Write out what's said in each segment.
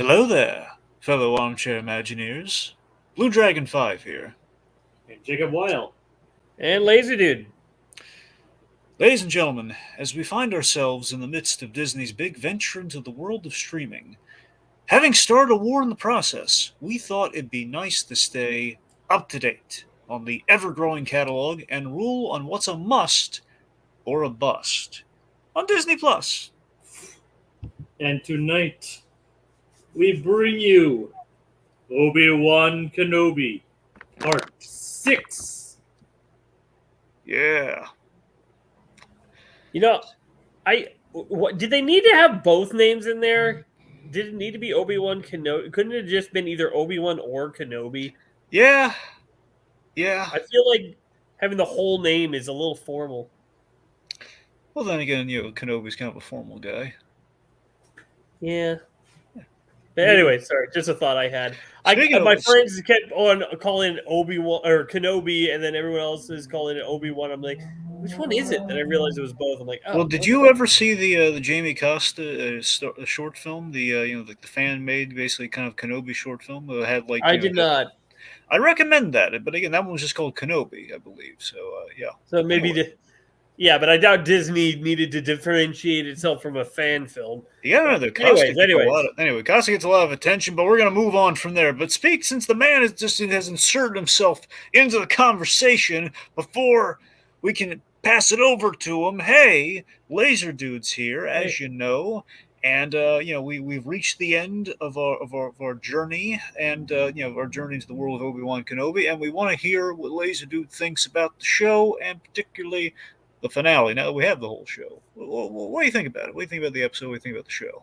Hello there, fellow armchair Imagineers. Bluedragonfive here. And Jacob Wile. And Lazerdude. Ladies and gentlemen, as we find ourselves in the midst of Disney's big venture into the world of streaming, having started a war in the process, we thought it'd be nice to stay up to date on the ever growing catalog and rule on what's a must or a bust on Disney Plus. And tonight, we bring you Obi-Wan Kenobi, Part 6. Yeah. You know, did they need to have both names in there? Did it need to be Obi-Wan Kenobi? Couldn't it have just been either Obi-Wan or Kenobi? Yeah. I feel like having the whole name is a little formal. Well, then again, Kenobi's kind of a formal guy. Yeah. But anyway, sorry, just a thought I had. My this- friends kept on calling it Obi-Wan or Kenobi, and then everyone else is calling it Obi-Wan. I'm like, which one is it? And I realized it was both. I'm like, oh. Well, did you ever see the Jamie Costa short film? The fan made basically kind of Kenobi short film that had I did not. I recommend that, but again, that one was just called Kenobi, I believe. So yeah. So maybe Anyway. yeah, but I doubt Disney needed to differentiate itself from a fan film. Yeah, the Costa Costa gets a lot of attention, but we're gonna move on from there. But since the man has inserted himself into the conversation before we can pass it over to him. Hey, Lazerdude's here, as you know, and we've reached the end of our journey, and our journey into the world of Obi-Wan Kenobi, and we want to hear what Lazerdude thinks about the show, and particularly the finale. Now that we have the whole show, what do you think about it? What do you think about the episode? What do you think about the show?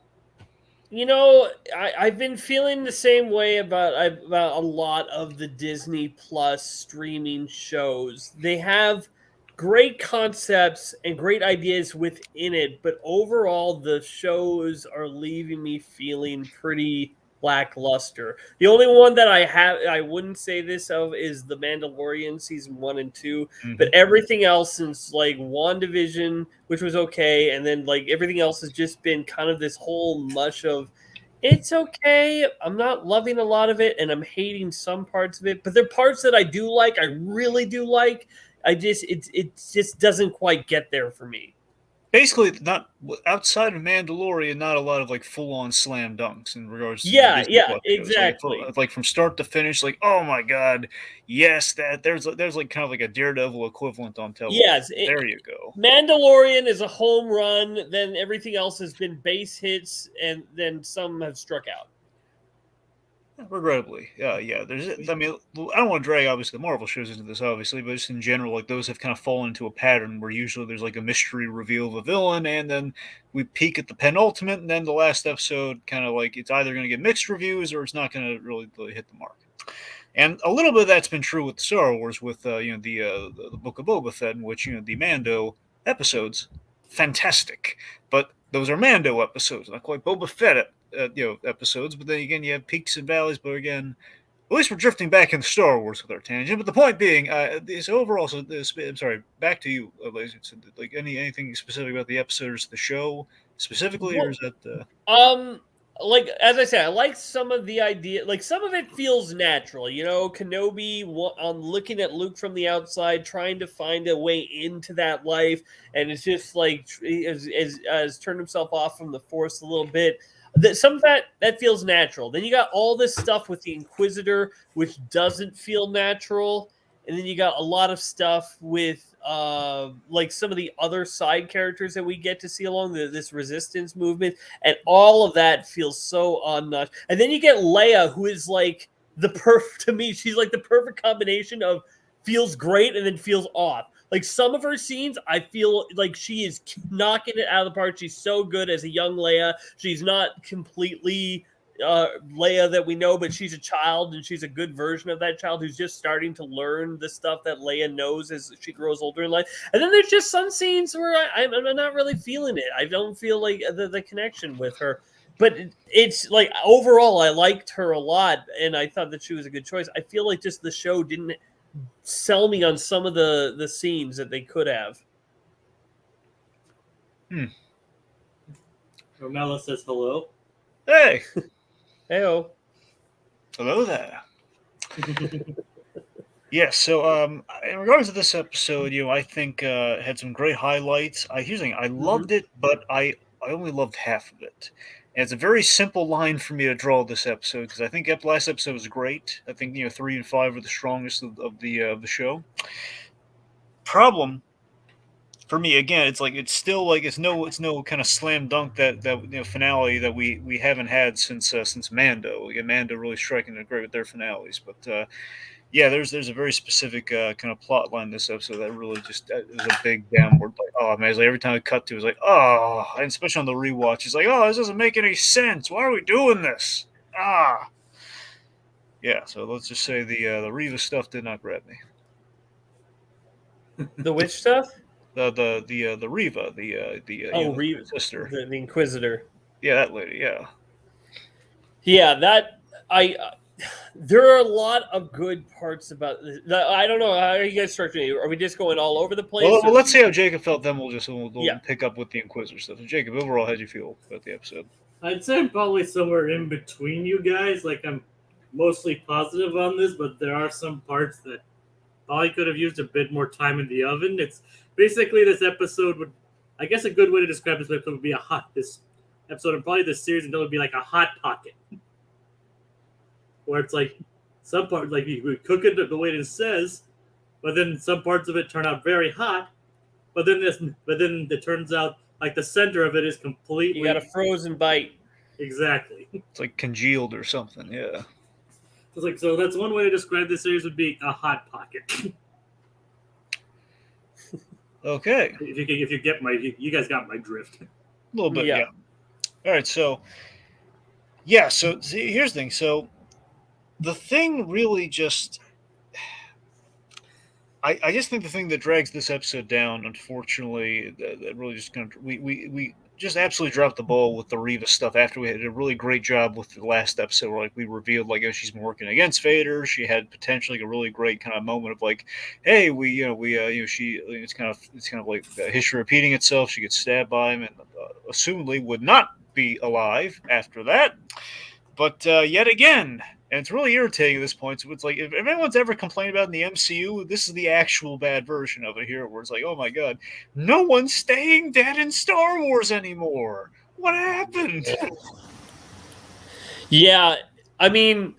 You know, I've been feeling the same way about a lot of the Disney Plus streaming shows. They have great concepts and great ideas within it, but overall the shows are leaving me feeling pretty lackluster. The only one that I wouldn't say this of is The Mandalorian season 1 and 2, but everything else since like WandaVision, which was okay, and then like everything else has just been kind of this whole mush of it's okay. I'm not loving a lot of it, and I'm hating some parts of it, but there are parts that I do like. I really do like. It just doesn't quite get there for me. Basically, not outside of Mandalorian, not a lot of like full-on slam dunks in regards to exactly. Like from start to finish, like oh my god, yes, that there's like kind of like a Daredevil equivalent on television. Yes, there you go. Mandalorian is a home run. Then everything else has been base hits, and then some have struck out. Regrettably, yeah. I mean, I don't want to drag obviously the Marvel shows into this, obviously, but just in general, like those have kind of fallen into a pattern where usually there's like a mystery reveal of a villain, and then we peak at the penultimate, and then the last episode kind of like it's either going to get mixed reviews or it's not going to really hit the mark. And a little bit of that's been true with Star Wars, with the Book of Boba Fett, in which the Mando episodes, fantastic, but those are Mando episodes, not quite Boba Fett episodes. But then again, you have peaks and valleys. But again, at least we're drifting back into Star Wars with our tangent. But the point being, this overall. So I'm sorry. Back to you, Lazy. Like anything specific about the episode or the show specifically, or is that? Like as I said, I like some of the idea. Like some of it feels natural. Kenobi on looking at Luke from the outside, trying to find a way into that life, and it's just like has turned himself off from the Force a little bit. Some of that feels natural. Then you got all this stuff with the Inquisitor, which doesn't feel natural, and then you got a lot of stuff with like some of the other side characters that we get to see along this resistance movement, and all of that feels so unnatural. And then you get Leia, who is like to me, she's like the perfect combination of feels great and then feels off. Like some of her scenes, I feel like she is knocking it out of the park. She's so good as a young Leia. She's not completely Leia that we know, but she's a child, and she's a good version of that child who's just starting to learn the stuff that Leia knows as she grows older in life. And then there's just some scenes where I'm not really feeling it. I don't feel like the connection with her. But it's like overall, I liked her a lot, and I thought that she was a good choice. I feel like just the show didn't sell me on some of the scenes that they could have. Romella says hello. Hey. Heyo. Hello there. Yes, so in regards to this episode, I think had some great highlights. Here's the thing, I loved it, but I only loved half of it. And it's a very simple line for me to draw this episode because I think last episode was great. I think 3 and 5 are the strongest of the show. Problem for me again, it's still like it's no kind of slam dunk that finale that we haven't had since Mando. Again, Mando really striking it great with their finales, but. Yeah, there's a very specific kind of plot line in this episode that really just is a big downward. Like, oh man, it's like every time I cut to, it's like, oh, and especially on the rewatch, it's like, oh, this doesn't make any sense. Why are we doing this? Yeah. So let's just say the Reva stuff did not grab me. The witch stuff? The Reva, Reva, sister, the Inquisitor. Yeah, that lady. Yeah. Yeah, that there are a lot of good parts about this. I don't know. How are you guys structuring it? Are we just going all over the place? Well, let's see how Jacob felt. Then we'll Yeah. pick up with the Inquisitor stuff. So Jacob, overall, how did you feel about the episode? I'd say I'm probably somewhere in between you guys. Like, I'm mostly positive on this, but there are some parts that probably could have used a bit more time in the oven. It's basically this episode would, I guess, a good way to describe this episode would be this episode and probably this series until it would be like a hot pocket, where it's like some part like you cook it the way it says, but then some parts of it turn out very hot, but then it turns out like the center of it is completely. You got a frozen bite. Exactly. It's like congealed or something. Yeah. It's like, so that's one way to describe this series would be a hot pocket. Okay. If you get you guys got my drift. A little bit, Yeah. yeah. All right, so yeah, so see, here's the thing. So the thing really just, I just think the thing that drags this episode down, unfortunately, that really just kind of we just absolutely dropped the ball with the Reva stuff after we had a really great job with the last episode where like we revealed like she's been working against Vader. She had potentially a really great kind of moment of like, hey, she it's kind of like history repeating itself. She gets stabbed by him and assumedly would not be alive after that. But yet again, and it's really irritating at this point. So it's like, if anyone's ever complained about in the MCU, this is the actual bad version of it here, where it's like, oh my god, no one's staying dead in Star Wars anymore. What happened? Yeah, I mean,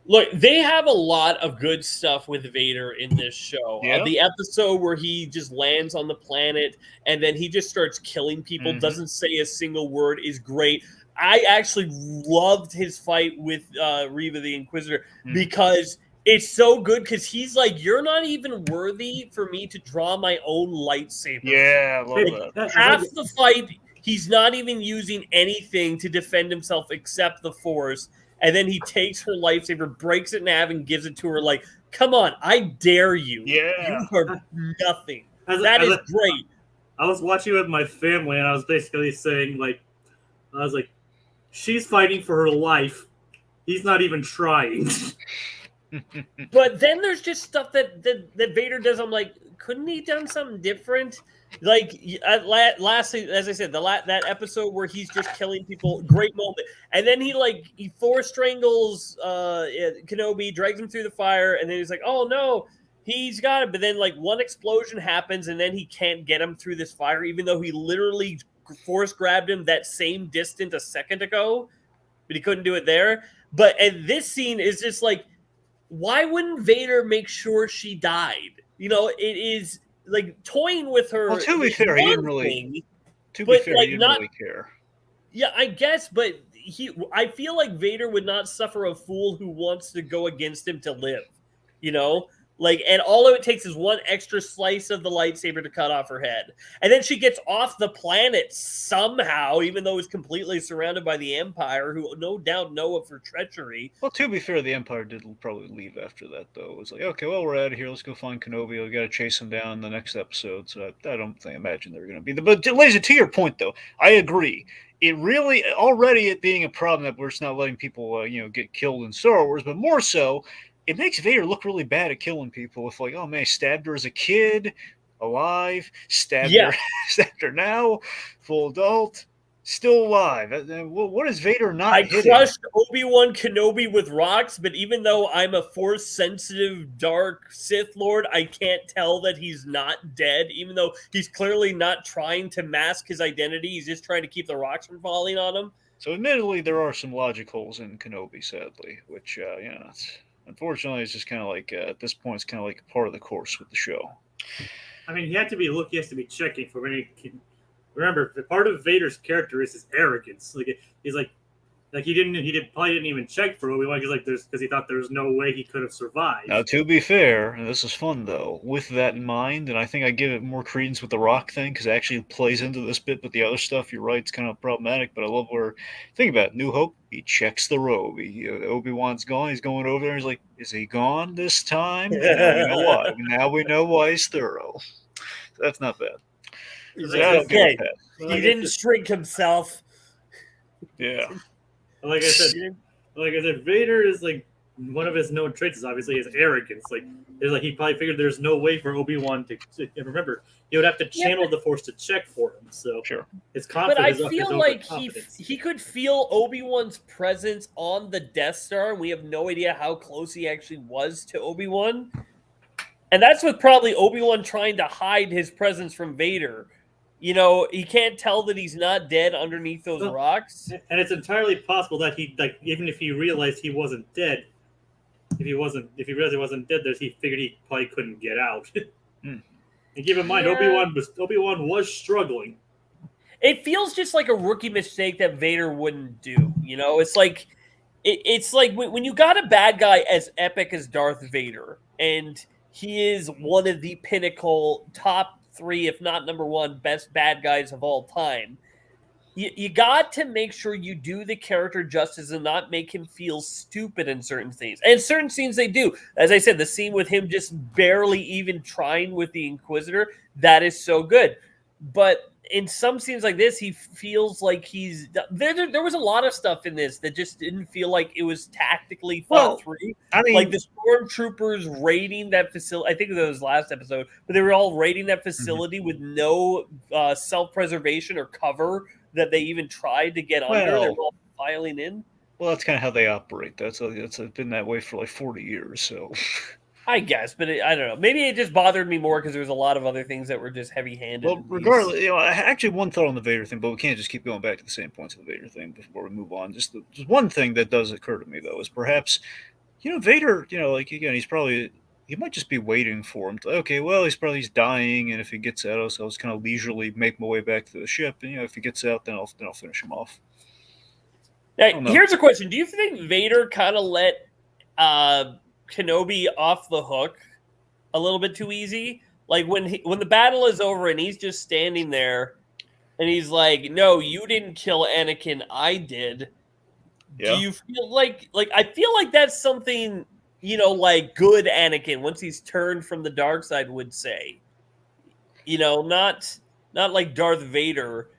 look, they have a lot of good stuff with Vader in this show. Yeah. The episode where he just lands on the planet and then he just starts killing people, doesn't say a single word, is great. I actually loved his fight with Reva the Inquisitor because it's so good because he's like, you're not even worthy for me to draw my own lightsaber. Yeah, I love that. Half the fight, he's not even using anything to defend himself except the Force. And then he takes her lightsaber, breaks it in half, and gives it to her like, come on, I dare you. Yeah. You are nothing. That is great. I was watching with my family, and I was basically saying, like, she's fighting for her life. He's not even trying. But then there's just stuff that Vader does. I'm like, couldn't he done something different? Like lastly, as I said, that episode where he's just killing people, great moment. And then he force strangles Kenobi, drags him through the fire, and then he's like, oh no, he's got it. But then like one explosion happens, and then he can't get him through this fire, even though he literally force grabbed him that same distance a second ago, but he couldn't do it there. And this scene is just like, why wouldn't Vader make sure she died? It is like toying with her. Well, to be fair, he didn't really. To be fair, he didn't really care. Yeah, I guess, but I feel like Vader would not suffer a fool who wants to go against him to live. And all of it takes is one extra slice of the lightsaber to cut off her head. And then she gets off the planet somehow, even though it's completely surrounded by the Empire, who no doubt know of her treachery. Well, to be fair, the Empire did probably leave after that, though. It was like, okay, well, we're out of here. Let's go find Kenobi. We got to chase him down in the next episode. So I don't imagine they're going to be there. But, ladies, to your point, though, I agree. It really, already it being a problem that we're just not letting people, get killed in Star Wars, but more so, it makes Vader look really bad at killing people. If like, oh man, stabbed her as a kid, alive, stabbed her now, full adult. Still alive. What is Vader not I hitting? crushed Obi-Wan Kenobi with rocks, but even though I'm a Force-sensitive dark Sith Lord, I can't tell that he's not dead, even though he's clearly not trying to mask his identity. He's just trying to keep the rocks from falling on him. So admittedly, there are some logic holes in Kenobi, sadly, which, unfortunately, it's just kind of like, at this point, it's kind of like part of the course with the show. I mean, he has to be checking for when he remember, part of Vader's character is his arrogance. Like he's like he probably didn't even check for Obi-Wan because he thought there was no way he could have survived. Now, to be fair, and this is fun though, with that in mind, and I think I give it more credence with the rock thing because it actually plays into this bit. But the other stuff, you're right, it's kind of problematic. But I love where think about it, New Hope. He checks the robe. Obi-Wan's gone. He's going over there. He's like, "Is he gone this time?" Now we know why. Now we know why he's thorough. So that's not bad. He's So like, okay, Well, he didn't shrink himself. Yeah. Like I said, Vader is like one of his known traits is obviously his arrogance. He probably figured there's no way for Obi-Wan to remember. He would have to channel the Force to check for him. So Sure. his But confidence. I feel like he could feel Obi-Wan's presence on the Death Star, and we have no idea how close he actually was to Obi-Wan. And that's with probably Obi-Wan trying to hide his presence from Vader. You know, he can't tell that he's not dead underneath those rocks. And it's entirely possible that even if he realized he wasn't dead, if he realized he wasn't dead, he figured he probably couldn't get out. And keep in mind, Obi-Wan was struggling. It feels just like a rookie mistake that Vader wouldn't do. You know, it's like when you got a bad guy as epic as Darth Vader, and he is one of the pinnacle top 3, if not number 1, best bad guys of all time. You got to make sure you do the character justice and not make him feel stupid in certain things. And certain scenes they do. As I said, the scene with him just barely even trying with the Inquisitor, that is so good. But in some scenes like this, he feels like he's there was a lot of stuff in this that just didn't feel like it was tactically thought through. I mean, like the stormtroopers raiding that facility. I think it was last episode, but they were all raiding that facility with no self-preservation or cover that they even tried to get under. They're all filing in. Well, that's kind of how they operate. That's been that way for like 40 years. So. I guess, but I don't know. Maybe it just bothered me more because there was a lot of other things that were just heavy-handed. Well, regardless, actually, one thought on the Vader thing, but we can't just keep going back to the same points of the Vader thing before we move on. Just one thing that does occur to me though is perhaps, Vader, again, he might just be waiting for him. Okay, well, he's dying, and if he gets out, I'll just kind of leisurely make my way back to the ship, and if he gets out, then I'll finish him off. Now, here's a question: do you think Vader kind of let Kenobi off the hook a little bit too easy? Like when the battle is over and he's just standing there and he's like, "No, you didn't kill Anakin, I did." Yeah. Do you feel like I feel like that's something, like good Anakin once he's turned from the dark side would say. Not like Darth Vader.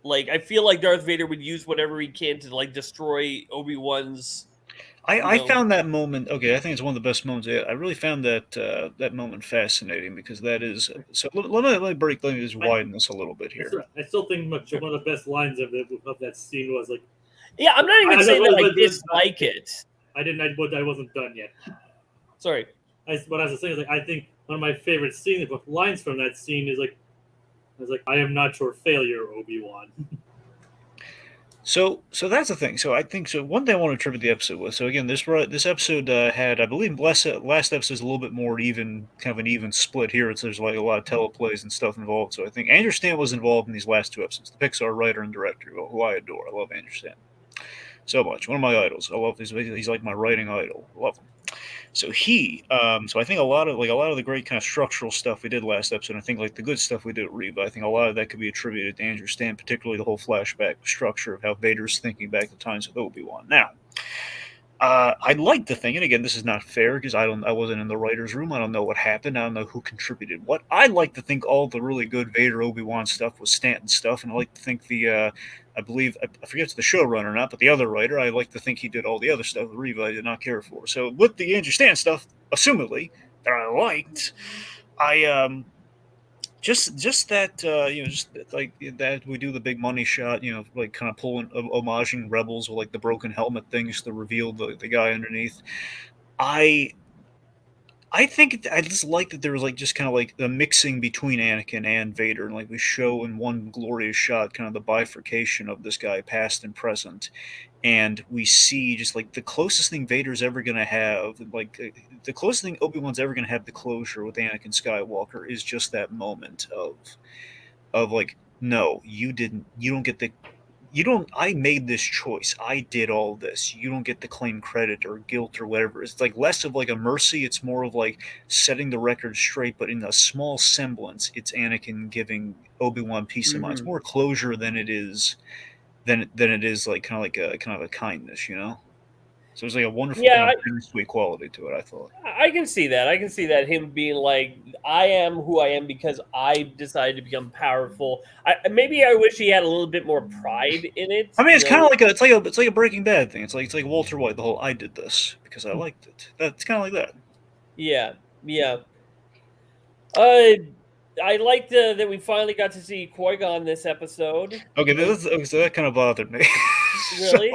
Like I feel like Darth Vader would use whatever he can to destroy Obi-Wan's. I found that moment. Okay, I think it's one of the best moments. I really found that moment fascinating because that is. So let me just widen this a little bit here. I still think one of the best lines of that scene was like. Yeah, I'm not even saying that I dislike it. I wasn't done yet. Sorry. What I was saying is I think one of my favorite scenes, lines from that scene is I am not your failure, Obi-Wan. So that's the thing. So I think one thing I want to attribute the episode with. So again, this episode had, I believe, last episode is a little bit more even, kind of an even split here. There's like a lot of teleplays and stuff involved. So I think Andrew Stanton was involved in these last 2 episodes. The Pixar writer and director, who I adore. I love Andrew Stanton so much. One of my idols. I love he's like my writing idol. I love him. So so I think a lot of the great kind of structural stuff we did last episode, I think like the good stuff we did at Reba, I think a lot of that could be attributed to Andrew Stanton, particularly the whole flashback structure of how Vader's thinking back to times with Obi-Wan. Now, I'd like to think, and again, this is not fair because I wasn't in the writer's room. I don't know what happened. I don't know who contributed what. I'd like to think all the really good Vader Obi-Wan stuff was Stanton stuff, and I like to think I believe, I forget if it's the showrunner or not, but the other writer, I like to think he did all the other stuff that Reva I did not care for. So with the Andrew Stanton stuff, assumedly, that I liked, I just that just like that we do the big money shot, like kind of pulling homaging Rebels with like the broken helmet things to reveal the guy underneath. I I think I just like that there was like just kind of like the mixing between Anakin and Vader, and like we show in one glorious shot kind of the bifurcation of this guy, past and present, and we see just like the closest thing Vader's ever gonna have, like the closest thing Obi-Wan's ever gonna have to closure with Anakin Skywalker is just that moment of like, no, you don't get the you don't I made this choice. I did all this. You don't get to claim credit or guilt or whatever. It's like less of like a mercy. It's more of like setting the record straight, but in a small semblance, it's Anakin giving Obi-Wan peace of mind. It's more closure than it is than it is like kind of a kindness, you know? So there's like a wonderful kind of bittersweet quality to it, I thought. I can see that. I can see that him being like, I am who I am because I decided to become powerful. Maybe I wish he had a little bit more pride in it. I mean, it's kind of like it's like a Breaking Bad thing. It's like Walter White, the whole "I did this because I liked it." That's kind of like that. Yeah, yeah. I liked that we finally got to see Qui-Gon this episode. Okay, so that kind of bothered me. Really?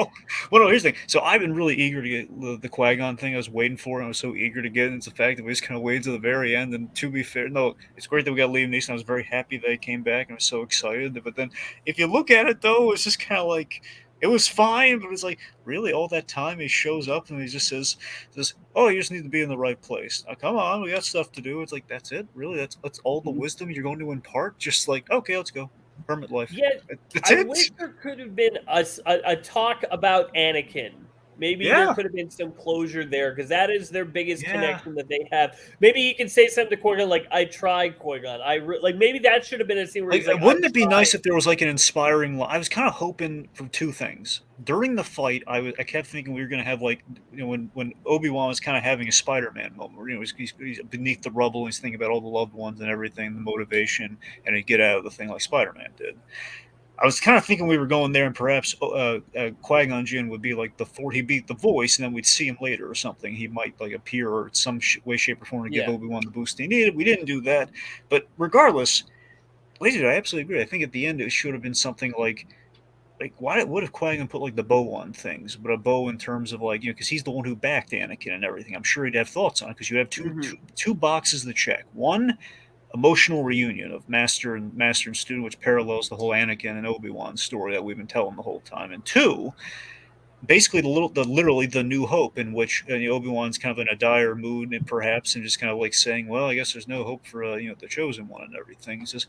Well, no, here's the thing. So I've been really eager to get the Qui-Gon thing. I was waiting for, and I was so eager to get it. It's the fact that we just kind of waited to the very end. And to be fair, no, it's great that we got Liam Neeson. I was very happy that he came back, and I was so excited. But then, if you look at it, though, it's just kind of like it was fine, but it's like really all that time he shows up and he just says, "Oh, you just need to be in the right place." Now, come on, we got stuff to do. It's like that's it, really. That's all the wisdom you're going to impart. Just like okay, let's go. Hermit life. Yeah, I wish there could have been a talk about Anakin. Maybe there could have been some closure there because that is their biggest connection that they have. Maybe he can say something to Qui-Gon like, "I tried, Qui-Gon. like maybe that should have been a scene where he's like, wouldn't it be nice if there was like an inspiring? I was kind of hoping for two things during the fight. I kept thinking we were going to have like when Obi-Wan was kind of having a Spider-Man moment where he's beneath the rubble, and he's thinking about all the loved ones and everything, the motivation, and he get out of the thing like Spider-Man did. I was kind of thinking we were going there, and perhaps Qui-Gon Jinn would be like he beat the voice, and then we'd see him later or something. He might like appear or some way, shape, or form to give Obi-Wan the boost he needed. We didn't do that, but regardless, Lazerdude, I absolutely agree. I think at the end it should have been something like why would have Qui-Gon put like the bow on things, but a bow in terms of like because he's the one who backed Anakin and everything. I'm sure he'd have thoughts on it because you have two boxes to check. One, emotional reunion of master and student, which parallels the whole Anakin and Obi-Wan story that we've been telling the whole time. And two, basically literally the New Hope, in which Obi-Wan's kind of in a dire mood and perhaps and just kind of like saying, well, I guess there's no hope for the chosen one and everything. He says,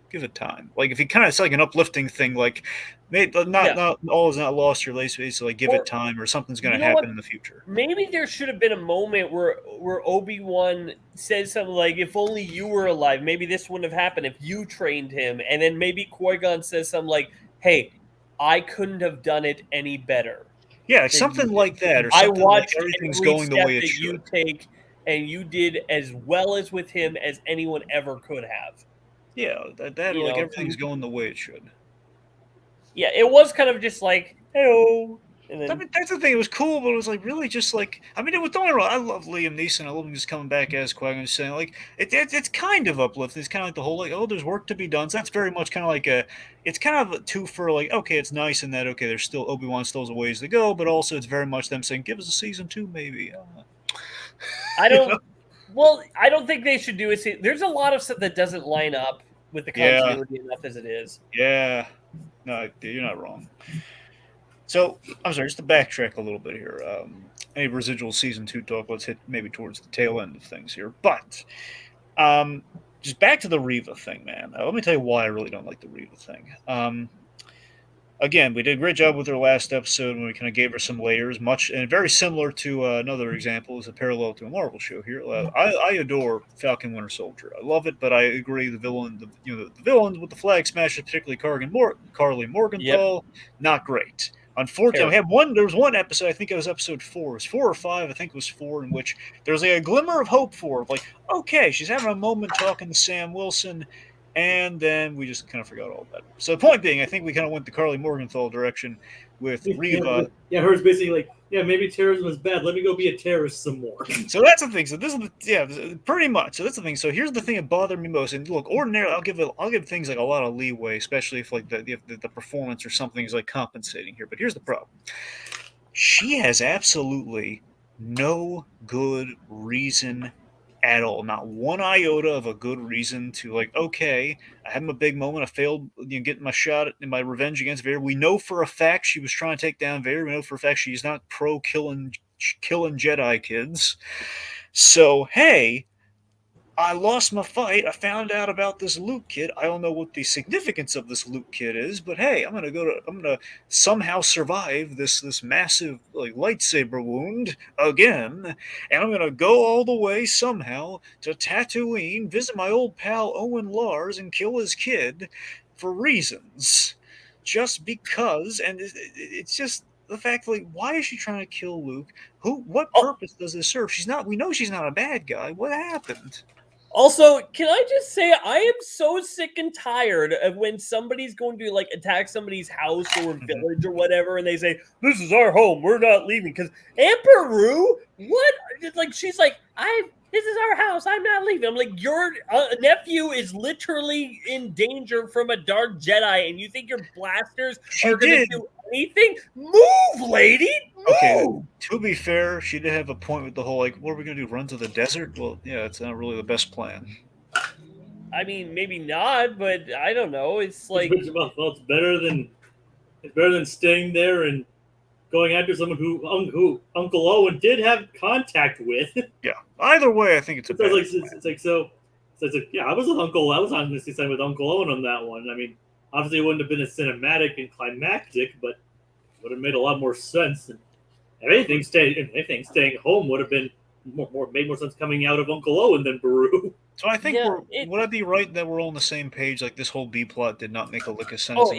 give it time. Like if he kind of it's like an uplifting thing, like not all is not lost. Your lace, so like give it time, or something's going to happen in the future. Maybe there should have been a moment where Obi-Wan says something like, "If only you were alive, maybe this wouldn't have happened if you trained him." And then maybe Qui-Gon says something like, "Hey, I couldn't have done it any better." Yeah, something like that, or something I watched like everything's going the way it should. You take, and you did as well as with him as anyone ever could have. Yeah, that like everything's going the way it should. Yeah, it was kind of just like, "Hello." And then, I mean, that's the thing. It was cool, but it was like really just like I mean, it was don't get me wrong. I love Liam Neeson. I love him just coming back as Qui-Gon, saying like it's kind of uplifting. It's kind of like the whole like there's work to be done. So that's very much kind of like it's kind of a two for like okay, it's nice in that there's still Obi-Wan still has a ways to go, but also it's very much them saying give us a season 2 maybe. I don't. Well, I don't think they should do it. There's a lot of stuff that doesn't line up with the continuity enough as it is. Yeah. No, you're not wrong. So, I'm sorry, just to backtrack a little bit here. Any residual season 2 talk, let's hit maybe towards the tail end of things here. But, just back to the Reva thing, man. Let me tell you why I really don't like the Reva thing. Again, we did a great job with her last episode when we kind of gave her some layers, much and very similar to another example is a parallel to a Marvel show here. I adore Falcon Winter Soldier. I love it, but I agree the villain, the villain with the flag smashers, particularly Carly Morgenthau, not great. Unfortunately, there was one episode, I think it was episode 4. It was 4 or 5, I think it was 4, in which there was a glimmer of hope for her. Like, okay, she's having a moment talking to Sam Wilson, and then we just kind of forgot all about it. So the point being, I think we kind of went the Carly Morgenthau direction with Reva. Yeah, hers basically like, yeah, maybe terrorism is bad. Let me go be a terrorist some more. So that's the thing. So this is pretty much. So that's the thing. So here's the thing that bothered me most. And look, ordinarily I'll give things like a lot of leeway, especially if like the performance or something is like compensating here. But here's the problem. She has absolutely no good reason at all. Not one iota of a good reason to like, okay, I had my big moment. I failed, getting my shot in my revenge against Vader. We know for a fact she was trying to take down Vader. We know for a fact she's not pro killing Jedi kids. So hey, I lost my fight. I found out about this Luke kid. I don't know what the significance of this Luke kid is, but hey, I'm gonna somehow survive this massive like lightsaber wound again, and I'm gonna go all the way somehow to Tatooine, visit my old pal Owen Lars, and kill his kid for reasons, just because. And it's just the fact, like, why is she trying to kill Luke? What purpose does this serve? She's not. We know she's not a bad guy. What happened? Also, can I just say I am so sick and tired of when somebody's going to like attack somebody's house or village or whatever, and they say, "This is our home. We're not leaving." Because Emperor, what? Like she's like, This is our house. I'm not leaving. I'm like, your nephew is literally in danger from a dark Jedi, and you think your blasters are going to do anything? Move, lady. Move. Okay, to be fair, she did have a point with the whole, like, what are we going to do, run to the desert? Well, yeah, it's not really the best plan. I mean, maybe not, but I don't know. It's like, well, it's better than staying there and going after someone who Uncle Owen did have contact with. Yeah. Either way, I think it's a bad it's like yeah, I was on this side with Uncle Owen on that one. I mean, obviously it wouldn't have been as cinematic and climactic, but it would have made a lot more sense. And if anything, staying home would have been made more sense coming out of Uncle Owen than Beru. So I think would I be right that we're all on the same page? Like, this whole B plot did not make a lick of sense.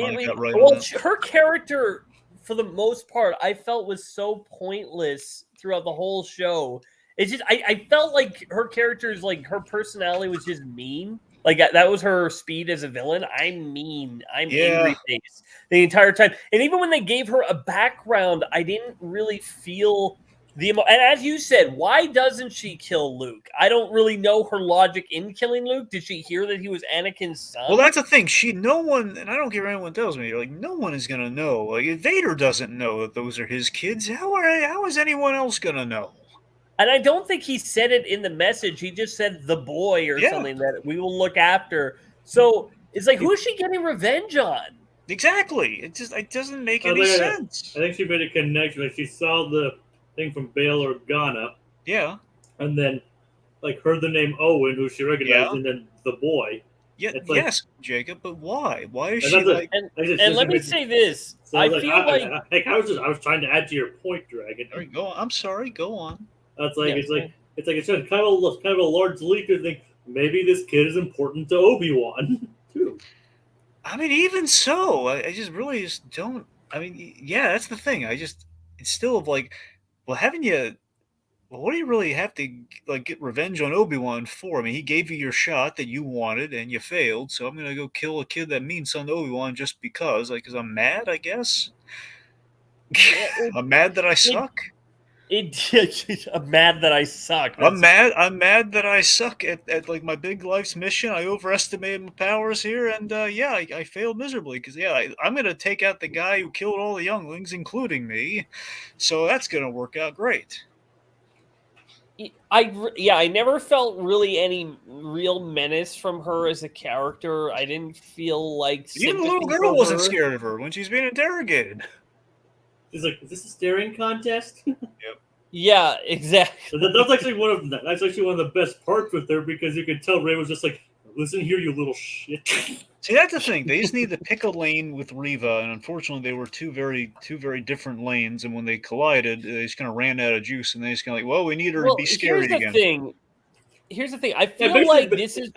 Her character, for the most part, I felt was so pointless throughout the whole show. It's just I felt like her character's like her personality was just mean. Like that was her speed as a villain. I'm mean. I'm angry face the entire time. And even when they gave her a background, I didn't really feel the and as you said, why doesn't she kill Luke? I don't really know her logic in killing Luke. Did she hear that he was Anakin's son? Well, that's the thing. No one, and I don't care what anyone tells me, like, no one is gonna know. Like, Vader doesn't know that those are his kids. How is anyone else gonna know? And I don't think he said it in the message. He just said the boy or something that we will look after. So it's like, who is she getting revenge on? Exactly. It doesn't make any sense. I think she made a connection. Like, she saw the thing from Bail Organa. Yeah. And then, like, heard the name Owen, who she recognized, and then the boy. Yeah, yes, Jacob, but why? Why is she like... And let me say this. So I was trying to add to your point, Dragon. All right, go on. I'm sorry, go on. It's kind of a large leak of think maybe this kid is important to Obi-Wan too. I mean, even so, I just really don't. I mean, yeah, that's the thing. It's still like, well, what do you really have to like get revenge on Obi-Wan for? I mean, he gave you your shot that you wanted and you failed, so I'm gonna go kill a kid that means something to Obi-Wan just because I'm mad, I guess. I'm mad that I suck. I'm mad that I suck. I'm mad that I suck at like my big life's mission. I overestimated my powers here, and I failed miserably because I'm gonna take out the guy who killed all the younglings, including me. So that's gonna work out great. I never felt really any real menace from her as a character. I didn't feel like even the little girl wasn't scared of her when she's being interrogated. She's like, "Is this a staring contest?" Yep. Yeah, exactly. That's actually one of the best parts with her because you could tell Rey was just like, "Listen here, you little shit." See, that's the thing. They just need to pick a lane with Reva, and unfortunately, they were two very different lanes. And when they collided, they just kind of ran out of juice, and they just kind of like, "Well, we need her to be scary again." Here's the thing. I feel like this is.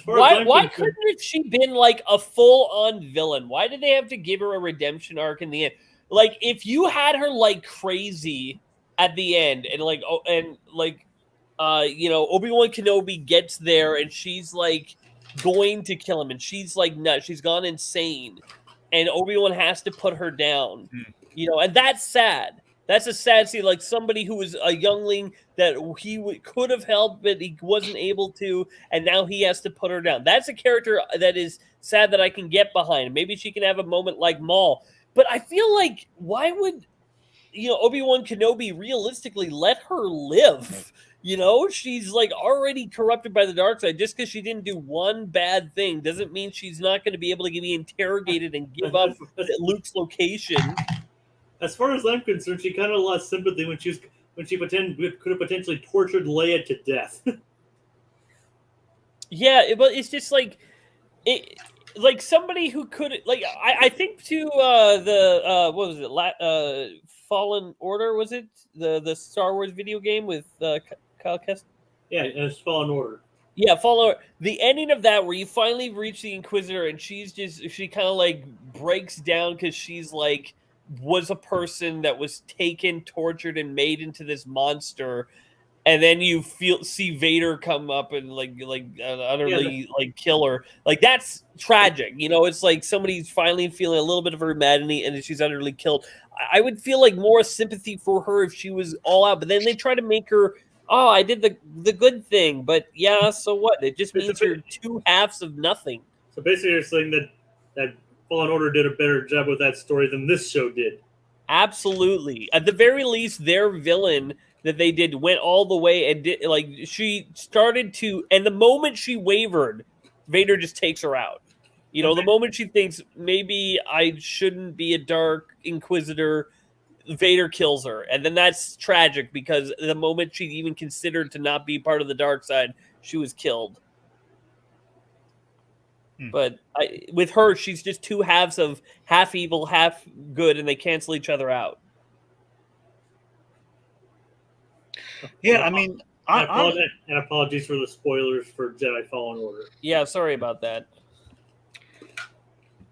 Why couldn't she been like a full-on villain? Why did they have to give her a redemption arc in the end? Like, if you had her like crazy at the end, and Obi-Wan Kenobi gets there, and she's like going to kill him, and she's like nuts. She's gone insane, and Obi-Wan has to put her down. And that's sad. That's a sad scene. Like somebody who was a youngling that he could have helped, but he wasn't able to, and now he has to put her down. That's a character that is sad that I can get behind. Maybe she can have a moment like Maul, but I feel like why would Obi-Wan Kenobi realistically let her live? She's like already corrupted by the dark side. Just because she didn't do one bad thing doesn't mean she's not going to be able to be interrogated and give up Luke's location. As far as I'm concerned, she kind of lost sympathy when she could have potentially tortured Leia to death. Yeah, but it's just like like somebody who could I think to what was it? Fallen Order, was it the Star Wars video game with Kyle Kestis? Yeah, it's Fallen Order. Yeah, Fallen Order. The ending of that where you finally reach the Inquisitor and she kind of like breaks down because she's like was a person that was taken, tortured, and made into this monster, and then you see Vader come up and utterly kill her. Like that's tragic, It's like somebody's finally feeling a little bit of her humanity, and then she's utterly killed. I would feel like more sympathy for her if she was all out, but then they try to make her, oh, I did the good thing, but yeah, so what? It just means you're two halves of nothing. So basically, you're saying that Fallen Order did a better job with that story than this show did. Absolutely. At the very least, their villain that they did went all the way and did she started to, and the moment she wavered, Vader just takes her out. The moment she thinks maybe I shouldn't be a Dark Inquisitor, Vader kills her, and then that's tragic because the moment she even considered to not be part of the dark side, she was killed. But with her, she's just two halves of half evil, half good, and they cancel each other out. Yeah, I mean, and apologies for the spoilers for Jedi Fallen Order. Yeah, sorry about that.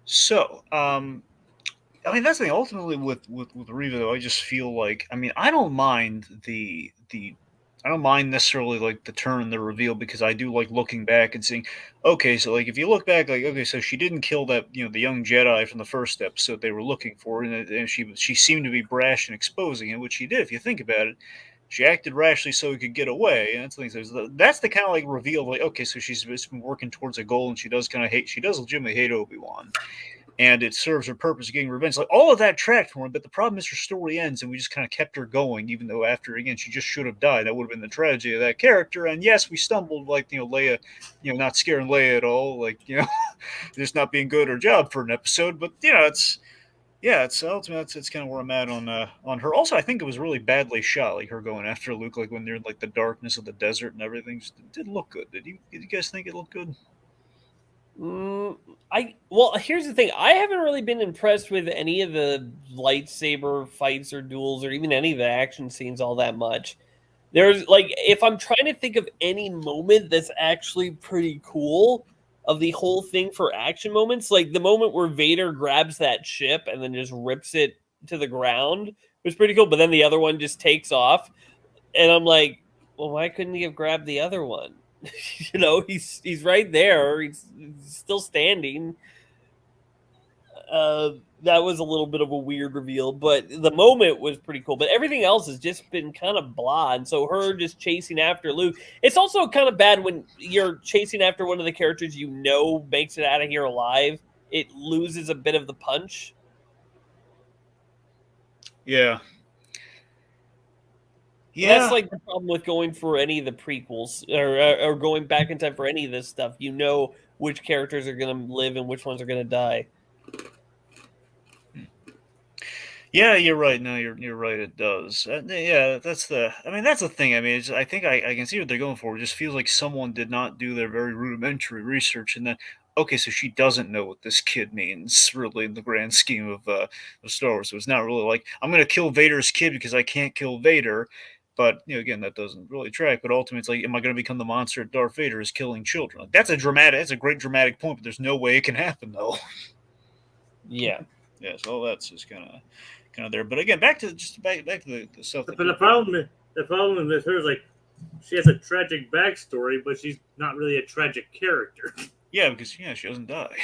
So, I mean, that's the thing. Ultimately, with Reva, though, I just feel like, I mean, I don't mind I don't mind necessarily like the turn and the reveal, because I do like looking back and seeing, okay, so like if you look back, like, okay, so she didn't kill that, the young Jedi from the first episode they were looking for, and she seemed to be brash in exposing it, which she did. If you think about it, she acted rashly so he could get away, and that's the kind of like reveal, like, okay, so she's been working towards a goal, and she does legitimately hate Obi-Wan. And it serves her purpose of getting revenge. Like, all of that tracked for him, but the problem is her story ends, and we just kind of kept her going, even though after, again, she just should have died. That would have been the tragedy of that character. And yes, we stumbled, like, Leia, not scaring Leia at all, like, just not being good at her job for an episode. But, it's ultimately, it's kind of where I'm at on her. Also, I think it was really badly shot, like her going after Luke, like when they're in like the darkness of the desert and everything. Just didn't look good. Did you guys think it looked good? Well, here's the thing. I haven't really been impressed with any of the lightsaber fights or duels or even any of the action scenes all that much. There's like, if I'm trying to think of any moment that's actually pretty cool of the whole thing for action moments, like the moment where Vader grabs that ship and then just rips it to the ground was pretty cool. But then the other one just takes off, and I'm like, well, why couldn't he have grabbed the other one? He's right there. He's still standing. That was a little bit of a weird reveal, but the moment was pretty cool. But everything else has just been kind of blah. And so her just chasing after Luke. It's also kind of bad when you're chasing after one of the characters makes it out of here alive. It loses a bit of the punch. Yeah. Yeah, that's like the problem with going for any of the prequels or going back in time for any of this stuff. Which characters are going to live and which ones are going to die. Yeah, you're right. No, you're right. It does. Yeah, that's the thing. I mean, I think I can see what they're going for. It just feels like someone did not do their very rudimentary research, and then, okay, so she doesn't know what this kid means, really, in the grand scheme of Star Wars. So it's not really like, I'm going to kill Vader's kid because I can't kill Vader. But, again, that doesn't really track. But ultimately, it's like, am I going to become the monster that Darth Vader is killing children? Like, that's a great dramatic point, but there's no way it can happen, though. Yeah. Yeah, so that's just kind of there. But again, back to the stuff. But the problem with her is, like, she has a tragic backstory, but she's not really a tragic character. Yeah, because she doesn't die.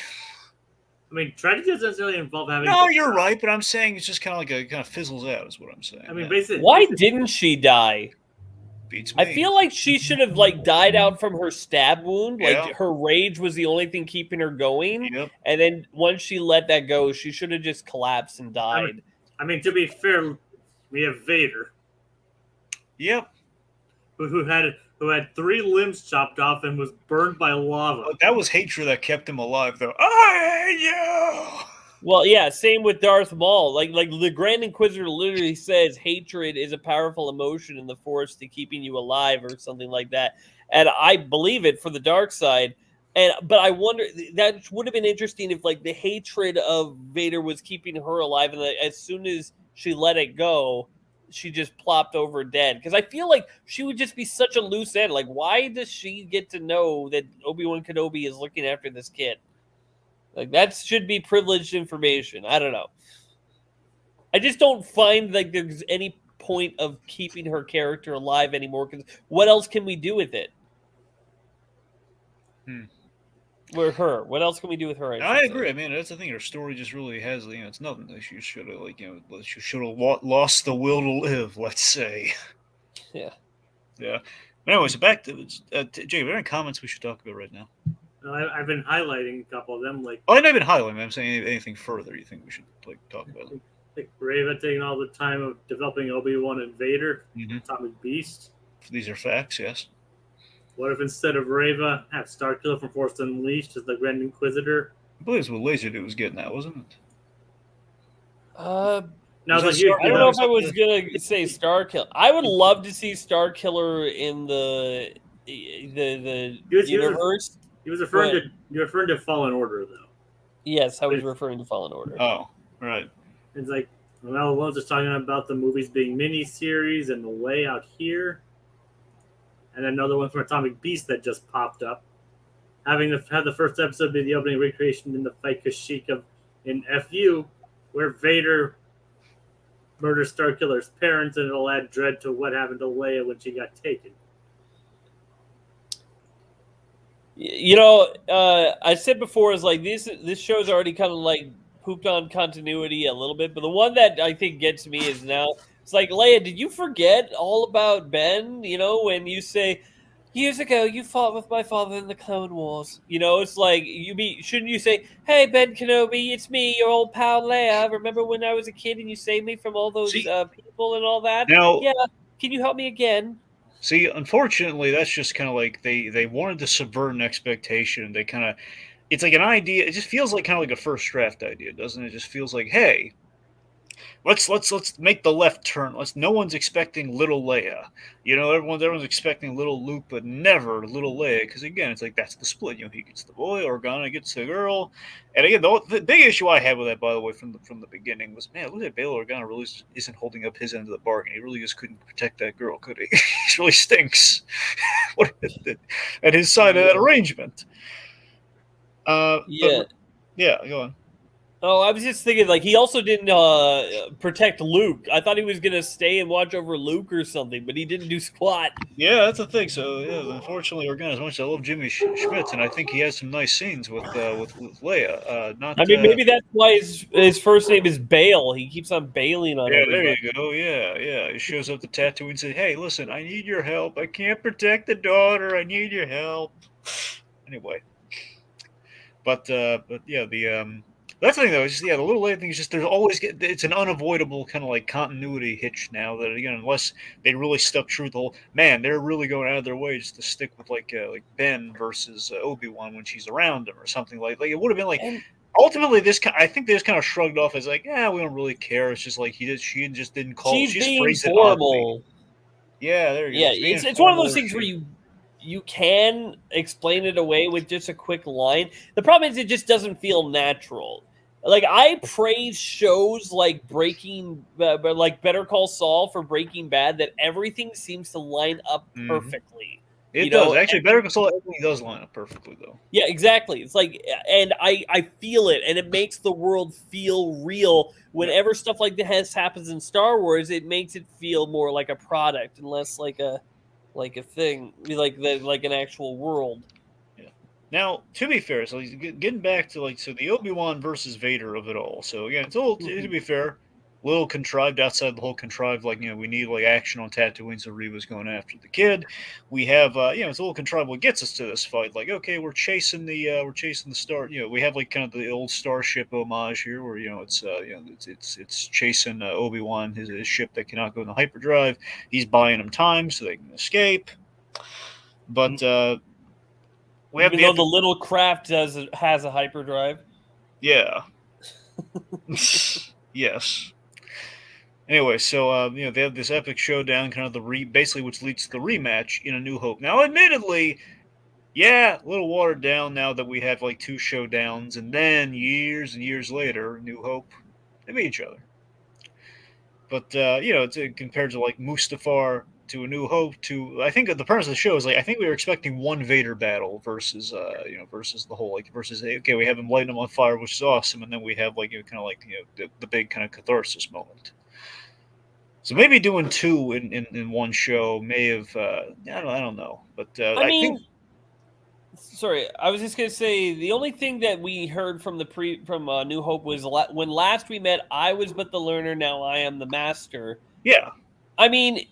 I mean, tragedy doesn't necessarily involve having. No, you're right, but I'm saying it's just kind of like it kind of fizzles out, is what I'm saying. I mean, Yeah. basically, Why didn't she die? Beats me. I feel like she should have like died out from her stab wound. Yeah. Like her rage was the only thing keeping her going. Yep. And then once she let that go, she should have just collapsed and died. I mean, to be fair, we have Vader, Yep. who had 3 limbs chopped off and was burned by lava. But that was hatred that kept him alive, though. I hate you. Well, yeah, same with Darth Maul. Like the Grand Inquisitor literally says hatred is a powerful emotion in the Force to keeping you alive or something like that. And I believe it for the dark side. But I wonder, that would have been interesting if like the hatred of Vader was keeping her alive, and as soon as she let it go, she just plopped over dead. Because I feel like she would just be such a loose end. Like, why does she get to know that Obi-Wan Kenobi is looking after this kid? Like, that should be privileged information. I don't know. I just don't find like there's any point of keeping her character alive anymore. Because what else can we do with it? With her, what else can we do with her? I agree. I mean, that's the thing. Her story just really has, it's nothing. She should have, she should have lost the will to live. Let's say. Yeah. Yeah. But anyways, back to Jay. Are there any comments we should talk about right now? I've been highlighting a couple of them, like. Oh, I've not been highlighting. I'm saying anything further you think we should talk about? Like Reva taking all the time of developing Obi-Wan and Vader, Atomic Beast. These are facts, yes. What if instead of Reva, have Starkiller from Force Unleashed as the Grand Inquisitor? I believe it's what Lazerdude was getting at, wasn't it? Now, I don't know if I was gonna say Starkiller. I would love to see Starkiller in the universe. He was referring to Fallen Order, though. Yes, I was referring to Fallen Order. Oh, right. It's like Malone's just talking about the movies being mini-series and the layout here. And another one from Atomic Beast that just popped up. Having had the first episode be the opening recreation in the fight Kashyyyk in FU, where Vader murders Starkiller's parents, and it'll add dread to what happened to Leia when she got taken. I said before is like this show's already kind of like pooped on continuity a little bit, but the one that I think gets me is now it's like, Leia, did you forget all about Ben? When you say years ago you fought with my father in the Clone Wars. It's like shouldn't you say, hey Ben Kenobi, it's me, your old pal Leia. Remember when I was a kid and you saved me from all those people and all that? Now, yeah, can you help me again? See, unfortunately, that's just kind of like they wanted to subvert an expectation. They kind of, it's like an idea. It just feels like kind of like a first draft idea, doesn't it? It just feels like, hey, let's make the left turn. No one's expecting little Leia. Everyone's expecting little Luke, but never little Leia. Because again, it's like that's the split. He gets the boy, Organa gets the girl. And again, the big issue I had with that, by the way, from the beginning was, man, look at Bail Organa really isn't holding up his end of the bargain. He really just couldn't protect that girl, could he? He really stinks. At his side of that arrangement. Yeah, go on. Oh, I was just thinking, like, he also didn't protect Luke. I thought he was going to stay and watch over Luke or something, but he didn't do squat. Yeah, that's the thing. So, yeah, unfortunately, Organa, as much as I love Jimmy Schmitz, and I think he has some nice scenes with Leia. Maybe that's why his first name is Bale. He keeps on bailing on everybody. There you go. Yeah. He shows up to Tatooine and says, hey, listen, I need your help. I can't protect the daughter. I need your help. Anyway. But yeah, that's the thing, though. Is the little Leia thing is just there's always it's an unavoidable kind of like continuity hitch now that again, unless they really stuck true to the whole they're really going out of their way just to stick with like Ben versus Obi-Wan when she's around him or something like it would have been like. Ultimately, I think they just kind of shrugged off as like, we don't really care. It's just like she just didn't call. She's being phrased formal. Yeah, there you go. Yeah, it's one of those things where you can explain it away with just a quick line. The problem is it just doesn't feel natural. Like, I praise shows like like Better Call Saul for Breaking Bad, that everything seems to line up perfectly. It does. Actually, Better Call Saul, everything does line up perfectly, though. Yeah, exactly. It's like, and I feel it, and it makes the world feel real. Whenever stuff like this happens in Star Wars, it makes it feel more like a product and less like a thing, like an actual world. Now, to be fair, so getting back to so the Obi-Wan versus Vader of it all. So again, it's a little to be fair, a little contrived outside the whole contrived. We need action on Tatooine, so Reva's going after the kid. We have it's a little contrived what gets us to this fight. Like, okay, we're chasing the star. We have kind of the old starship homage here, where it's chasing Obi-Wan, his ship that cannot go in the hyperdrive. He's buying them time so they can escape. But we have Even though the little craft has a hyperdrive. Yeah. Yes. Anyway, so they have this epic showdown, kind of basically which leads to the rematch in A New Hope. Now, admittedly, a little watered down now that we have 2 showdowns, and then years and years later, New Hope, they meet each other. But it's compared to Mustafar to A New Hope to I think the premise of the show is I think we were expecting one Vader battle versus versus the whole versus okay, we have him lighting him on fire, which is awesome, and then we have kind of the big kind of catharsis moment. So maybe doing 2 in one show may have I don't know, but I think. Sorry, I was just gonna say the only thing that we heard from New Hope was when last we met, I was but the learner, now I am the master. Yeah, I mean,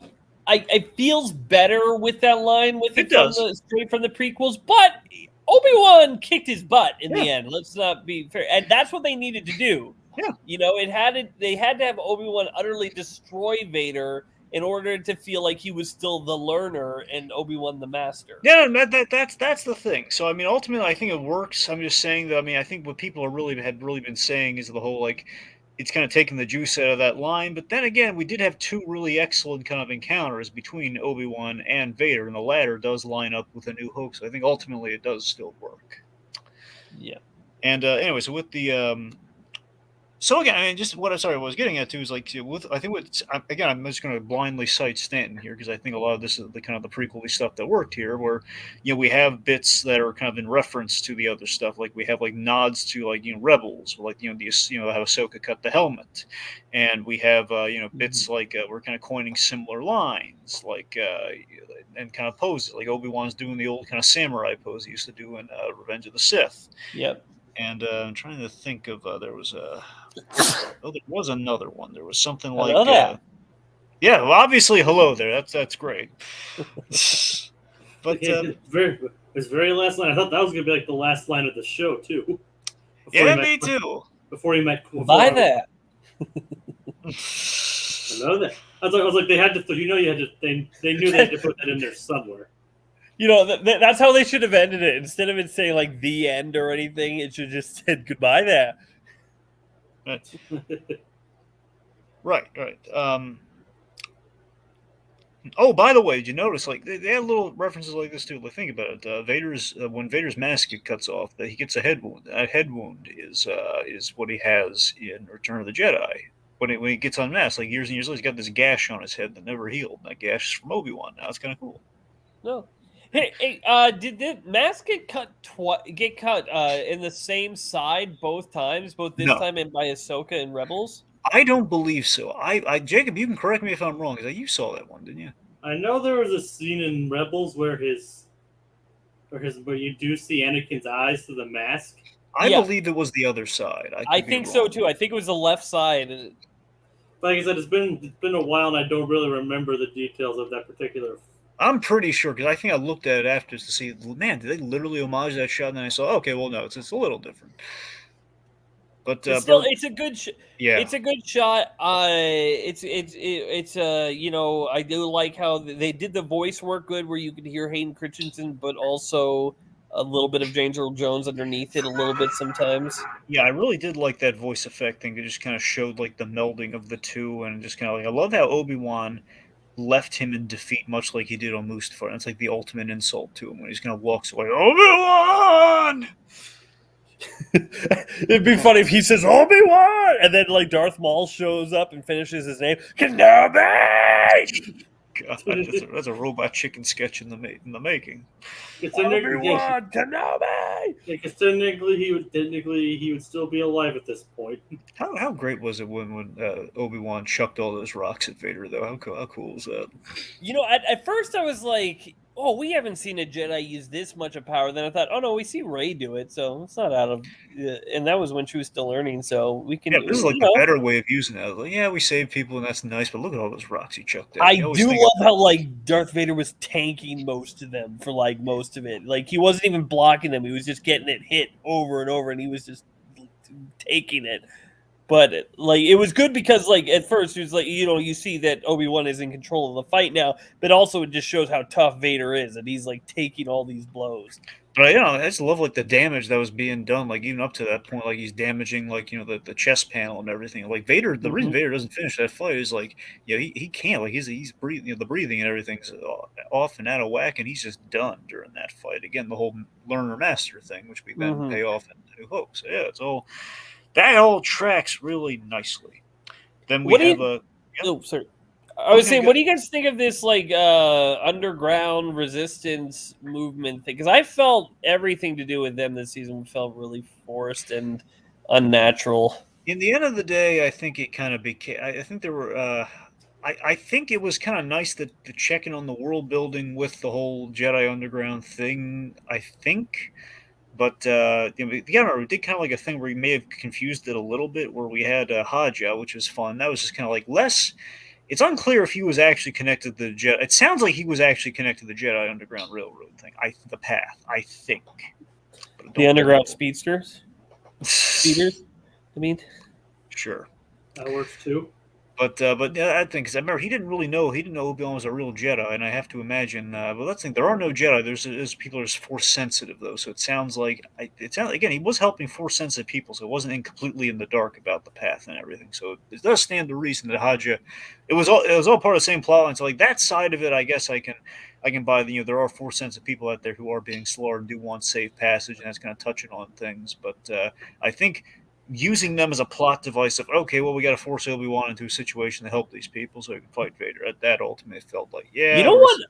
it feels better with that line straight from the prequels, but Obi-Wan kicked his butt in the end. Let's not be fair, and that's what they needed to do. Yeah, they had to have Obi-Wan utterly destroy Vader in order to feel like he was still the learner and Obi-Wan the master. Yeah, that's the thing. So I mean, ultimately, I think it works. I'm just saying that. I mean, I think what people had really been saying is the whole it's kind of taking the juice out of that line. But then again, we did have 2 really excellent kind of encounters between Obi-Wan and Vader, and the latter does line up with A New Hope. So I think ultimately it does still work. Yeah. And anyway, so with the so again, I mean, just what I was getting at too is again, I'm just going to blindly cite Stanton here because I think a lot of this is the kind of the prequel-y stuff that worked here, where we have bits that are kind of in reference to the other stuff, like we have nods to Rebels, or how Ahsoka cut the helmet, and we have bits we're kind of coining similar lines, and kind of poses, like Obi-Wan's doing the old kind of samurai pose he used to do in Revenge of the Sith. Yep. And I'm trying to think of there was another one. There was something like yeah, well, obviously, hello there. That's great. But his very last line. I thought that was gonna be the last line of the show too. Me too. Before he met. Buy that. I know that. I was like, they had to. You had to. They knew they had to put that in there somewhere. That's how they should have ended it. Instead of it saying the end or anything, it should just said goodbye there. Right. Oh, by the way, did you notice they had little references like this too? Think about it. When Vader's mask cuts off, that he gets a head wound. That head wound is what he has in Return of the Jedi. When he gets unmasked, years and years later, he's got this gash on his head that never healed. That gash is from Obi-Wan. Now it's kind of cool. No. Hey, did the mask get cut in the same side both times, both this time and by Ahsoka in Rebels? I don't believe so. Jacob, you can correct me if I'm wrong, because you saw that one, didn't you? I know there was a scene in Rebels where you do see Anakin's eyes through the mask. I believe it was the other side. I think so too. I think it was the left side. Like I said, it's been a while, and I don't really remember the details of that particular. I'm pretty sure, because I think I looked at it after to see, man, did they literally homage that shot? And then I saw, okay, well, no, it's a little different. But still, it's a good yeah. It's a good shot. It's I do like how they did the voice work good, where you could hear Hayden Christensen, but also a little bit of James Earl Jones underneath it a little bit sometimes. Yeah, I really did like that voice effect thing. It just kind of showed the melding of the two, and just kind of I love how Obi-Wan left him in defeat, much like he did on Mustafar. That's the ultimate insult to him when he's kind of walks away. Obi-Wan! It'd be funny if he says Obi-Wan, and then Darth Maul shows up and finishes his name, Kenobi. God, that's a Robot Chicken sketch in the making. Obi-Wan Kenobi. Because technically he would still be alive at this point. How great was it when Obi-Wan chucked all those rocks at Vader though? How cool was that? At first I was like, oh, we haven't seen a Jedi use this much of power. Then I thought, oh no, we see Rey do it, so it's not out of. And that was when she was still learning, so we can. Yeah, this is like You the know, better way of using it. Like, yeah, we save people and that's nice, but look at all those rocks he chucked down. I You always do think love how like Darth Vader was tanking most of them for like most of it. Like he wasn't even blocking them; he was just getting it hit over and over, and he was just taking it. But like it was good because like at first it was like you see that Obi-Wan is in control of the fight now, but also it just shows how tough Vader is, and he's like taking all these blows. But I just love like the damage that was being done, like even up to that point, like he's damaging like the chest panel and everything. Like Vader, the reason Vader doesn't finish that fight is like he can't, like he's breathing, the breathing and everything's off and out of whack, and he's just done during that fight. Again, the whole learner master thing, which we then pay off in New Hope. So yeah, that all tracks really nicely. Then we have a. Yep. Oh, sorry. I was saying, what do you guys think of this like underground resistance movement thing? Because I felt everything to do with them this season felt really forced and unnatural. In the end of the day, I think it kind of became. I think there were. I think it was kind of nice that the checking on the world building with the whole Jedi Underground thing. I think. But yeah, we did kind of like a thing where we may have confused it a little bit, where we had Haja, which was fun. That was just kind of like less. It's unclear if he was actually connected to the Jedi. It sounds like he was actually connected to the Jedi Underground Railroad thing. The path, I think. The Underground Speedsters? Speeders? I mean, sure. That works too. But yeah, I think because I remember he didn't know Obi-Wan was a real Jedi, and I have to imagine. But let's think, there are no Jedi. There's people that are Force sensitive though, so it sounds like again he was helping Force sensitive people, so it wasn't completely in the dark about the path and everything. So it does stand to reason that Haja, it was all part of the same plot line. So like that side of it, I guess I can buy there are Force sensitive people out there who are being slaughtered and do want safe passage, and that's kind of touching on things. But I think using them as a plot device of okay, well, we got to force Obi-Wan into a situation to help these people so he can fight Vader. That ultimately felt like you know what?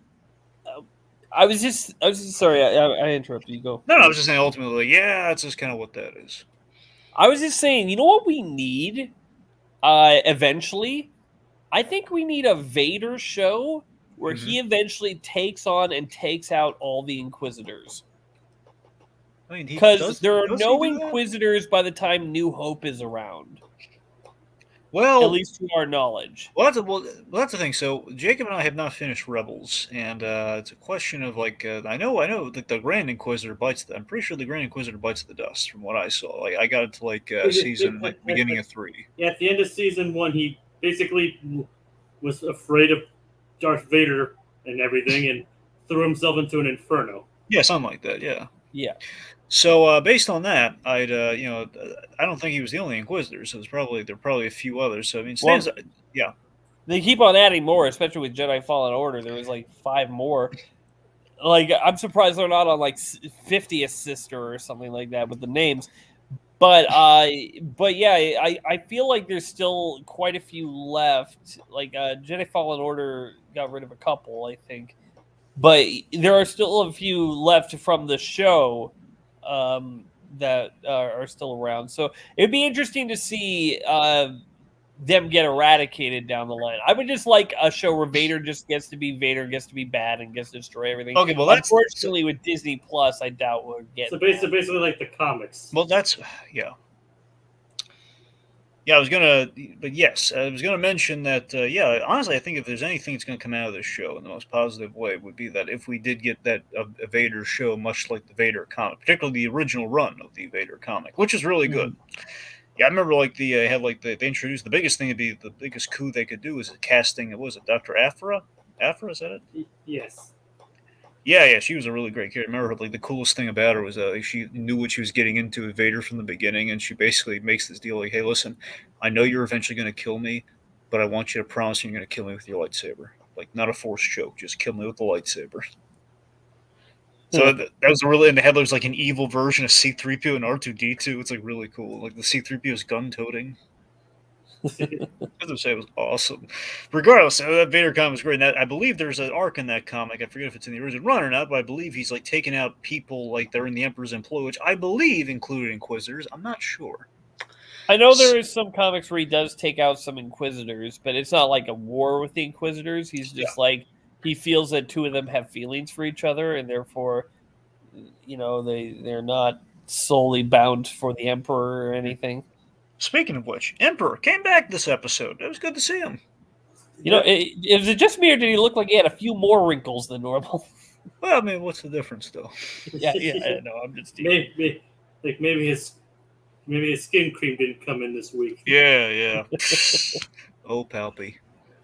I was just sorry, I interrupted you. Go. No, I was just saying ultimately, yeah, that's just kind of what that is. I was just saying, you know what we need? Eventually, I think we need a Vader show where he eventually takes on and takes out all the Inquisitors. I mean, because there are no Inquisitors by the time New Hope is around. Well, at least to our knowledge. Well, that's the thing. So Jacob and I have not finished Rebels, and it's a question of like I know that the Grand Inquisitor bites. I'm pretty sure the Grand Inquisitor bites the dust from what I saw. Like I got it to like season beginning of 3. Yeah, at the end of season 1, he basically was afraid of Darth Vader and everything, and threw himself into an inferno. Yeah, something like that. Yeah. Yeah. So based on that, I don't think he was the only Inquisitor. So there are probably a few others. So I mean, yeah. They keep on adding more, especially with Jedi Fallen Order. There was like 5 more. Like I'm surprised they're not on like 50th Sister or something like that with the names. But yeah, I feel like there's still quite a few left. Like Jedi Fallen Order got rid of a couple, I think. But there are still a few left from the show that are still around. So it'd be interesting to see them get eradicated down the line. I would just like a show where Vader just gets to be Vader, gets to be bad, and gets to destroy everything. Okay, well, unfortunately with Disney Plus, I doubt we'll get. So basically like the comics. Well, that's yeah. Yeah, I was gonna mention that. Yeah, honestly, I think if there's anything that's gonna come out of this show in the most positive way, would be that if we did get that a Vader show, much like the Vader comic, particularly the original run of the Vader comic, which is really good. Yeah, I remember like they introduced the biggest thing to be the biggest coup they could do is casting. What was it, Dr. Aphra? Aphra, is that it? Yes. Yeah, she was a really great character. I remember like the coolest thing about her was she knew what she was getting into with Vader from the beginning, and she basically makes this deal like, "Hey, listen, I know you're eventually going to kill me, but I want you to promise you're going to kill me with your lightsaber. Like, not a force choke, just kill me with the lightsaber." So that was really, and the Headler's like an evil version of C-3PO and R2-D2. It's like really cool. Like the C-3PO is gun-toting. I would say it was awesome. Regardless, that Vader comic was great. And I believe there's an arc in that comic. I forget if it's in the original run or not, but I believe he's like taking out people like they're in the Emperor's employ, which I believe included Inquisitors. I'm not sure. I know there is some comics where he does take out some Inquisitors, but it's not like a war with the Inquisitors. He's just like he feels that two of them have feelings for each other, and therefore, they're not solely bound for the Emperor or anything. Speaking of which, Emperor came back this episode. It was good to see him. Is it just me, or did he look like he had a few more wrinkles than normal? Well, I mean, what's the difference, though? yeah, I know. I'm just maybe his skin cream didn't come in this week. Yeah. Oh, Palpy.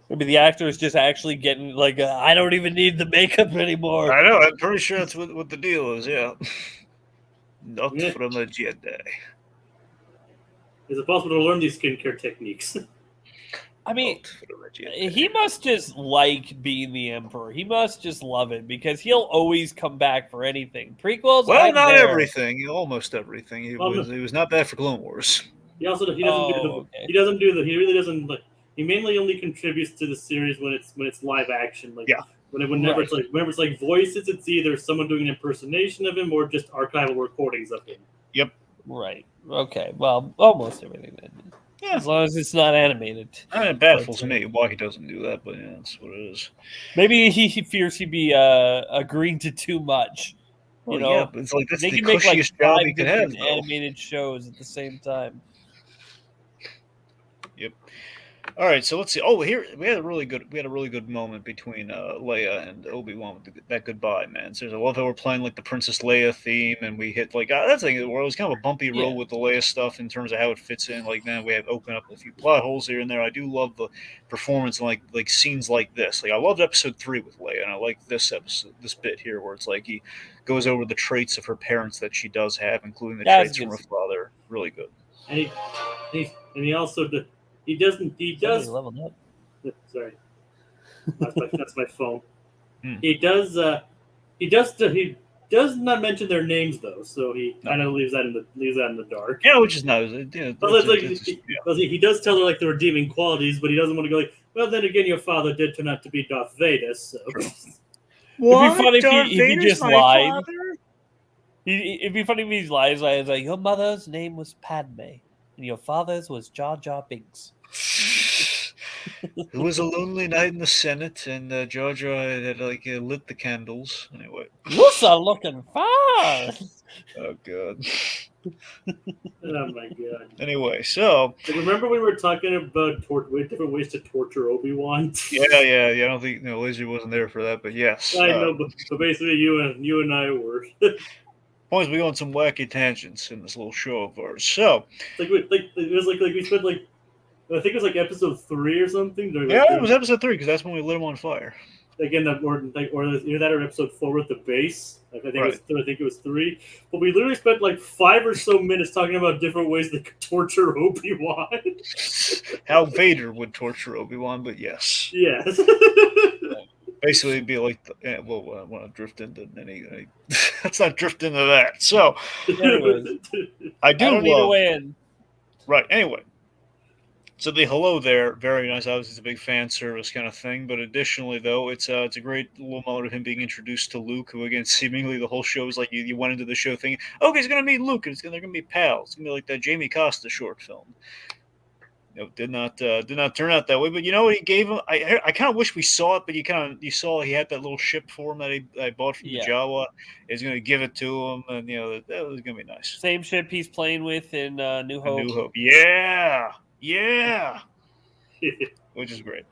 Maybe the actor is just actually getting like, I don't even need the makeup anymore. I know. I'm pretty sure that's what the deal is. Yeah. Not from a Jedi. Is it possible to learn these skincare techniques? I mean, he must just like being the Emperor. He must just love it because he'll always come back for anything. Prequels, well, not everything, almost everything. He Well, was not bad for Clone Wars. He really doesn't like. He mainly only contributes to the series when it's live action. Like whenever it's like voices, it's either someone doing an impersonation of him or just archival recordings of him. Yep. Right. Okay. Well, almost everything then. Yeah. As long as it's not animated. It baffles me why he doesn't do that, but yeah, that's what it is. Maybe he fears he'd be agreeing to too much. Yeah, but it's like that's they the can make like cushiest job 5 he could have. different animated shows at the same time. Yep. All right, so let's see. Oh, here we had a really good moment between Leia and Obi-Wan with that goodbye, man. So I love how we're playing like the Princess Leia theme, and we hit like that's the thing. It was kind of a bumpy road with the Leia stuff in terms of how it fits in. Like, man, we have opened up a few plot holes here and there. I do love the performance and like scenes like this. Like I loved episode 3 with Leia, and I like this bit here where it's like he goes over the traits of her parents that she does have, including the traits from her father. Really good. And he also did. He does. Leveled up. Sorry, that's my phone. He does not mention their names though, so he kind of leaves that in the dark. Yeah, which is nice. He does tell her like the redeeming qualities, but he doesn't want to go like. Well, then again, your father did turn out to be Darth Vader, so. What? It'd be funny if he just lied. It'd be funny if he lies. Like your mother's name was Padme. And your father's was Jar Jar Binks. It was a lonely night in the Senate, and Jar Jar had lit the candles. Anyway, you're looking fine. Oh god. Oh my god. Anyway, so remember we were talking about different ways to torture Obi-Wan. Yeah. I don't think Laser wasn't there for that, but yes. I know, but basically you and I were. Point is, we go on some wacky tangents in this little show of ours. So, it was like we spent like I think it was like episode 3 or something. It was episode 3 because that's when we lit him on fire. Again, or either that or episode 4 with the base. I think it was 3. But we literally spent like 5 or so minutes talking about different ways they could torture Obi-Wan. How Vader would torture Obi-Wan, but yes. Yes. Basically, it'd be like, I want to drift into any. Let's not drift into that. So, anyways, I don't need to win. Right. Anyway, so the hello there, very nice. Obviously, it's a big fan service kind of thing. But additionally, though, it's a great little moment of him being introduced to Luke, who again, seemingly the whole show is like you went into the show thinking, okay, he's gonna meet Luke, and they're gonna be pals. It's gonna be like that Jamie Costa short film. Did not turn out that way. But you know what he gave him? I kind of wish we saw it, but you saw he had that little ship for him that I bought from the Jawa. He's going to give it to him, and that was going to be nice. Same ship he's playing with in New Hope. New Hope, yeah, which is great.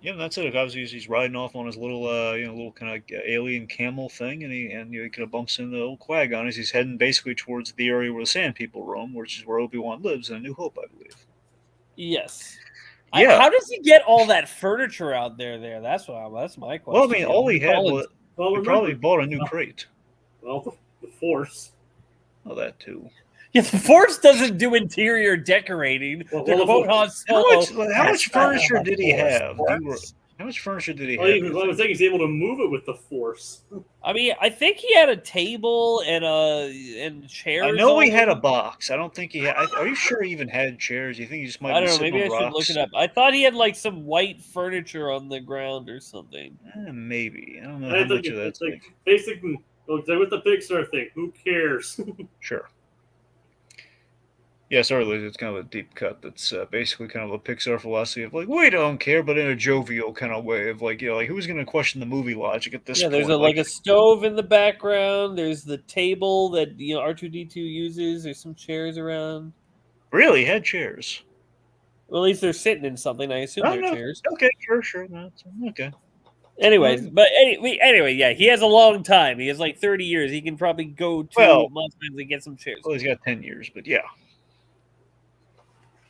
Yeah, and that's it. Obviously, he's riding off on his little, little kind of alien camel thing, and he kind of bumps into the old Qui-Gon as he's heading basically towards the area where the Sand People roam, which is where Obi-Wan lives in A New Hope, I believe. Yes. Yeah. How does he get all that furniture out there? That's my question. Well, I mean, all he had was he probably bought a new crate. Well, the Force. Oh, that too. Yeah, the Force doesn't do interior decorating. How much furniture did he have? How much furniture did he have? I was saying he's able to move it with the Force. I mean, I think he had a table and chairs. I know he had a box. I don't think he had. Are you sure he even had chairs? You think he just might? I don't know. Maybe I should look it up. I thought he had like some white furniture on the ground or something. Maybe. I don't know how much of that's like basically with the Pixar thing. Who cares? Sure. Yeah, sorry, Liz. It's kind of a deep cut. That's basically kind of a Pixar philosophy of like we don't care, but in a jovial kind of way of like like who's going to question the movie logic at this Yeah, there's point? Like a stove in the background. There's the table that R2D2 uses. There's some chairs around. really had chairs. Well, at least they're sitting in something. I assume Oh they're no, chairs. okay, sure, no, okay. Anyways, but anyway, yeah, he has a long time. He has like 30 years. He can probably go to Well, Mossman's and get some chairs. well, he's got 10 years, but yeah,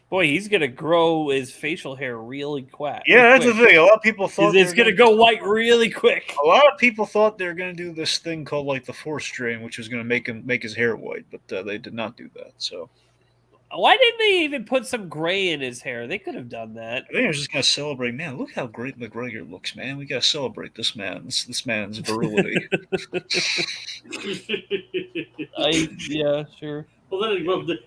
Boy, he's gonna grow his facial hair really quick. yeah, that's the thing. A lot of people thought they It's were gonna go white really quick. A lot of people thought they were going to do this thing called like the force drain, which was going to make his hair white, but they did not do that. So Why didn't they even put some gray in his hair? They could have done that. I think I was just going to celebrate. Man, look how great McGregor looks, man. We got to celebrate this man's virility. Yeah, sure. Well,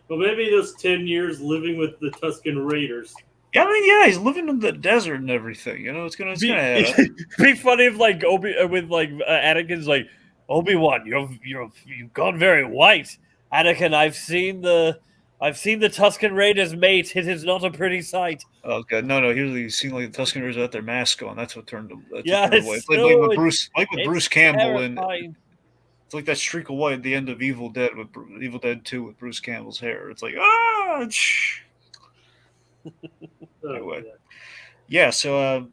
maybe those 10 years living with the Tusken Raiders. Yeah, I mean, yeah, he's living in the desert and everything. You know, it's gonna add up. Be funny if like Anakin's like, Obi-Wan, you've gone very white. Anakin, I've seen the Tusken Raiders mate. It is not a pretty sight. Oh god, no. He's seen like the Tusken Raiders without their mask on. That's what turned them. That's Yeah, what turned it's white. Like with Bruce Campbell terrifying. it's like that streak of white at the end of Evil Dead with Evil Dead 2 with Bruce Campbell's hair. It's like anyway. Yeah, so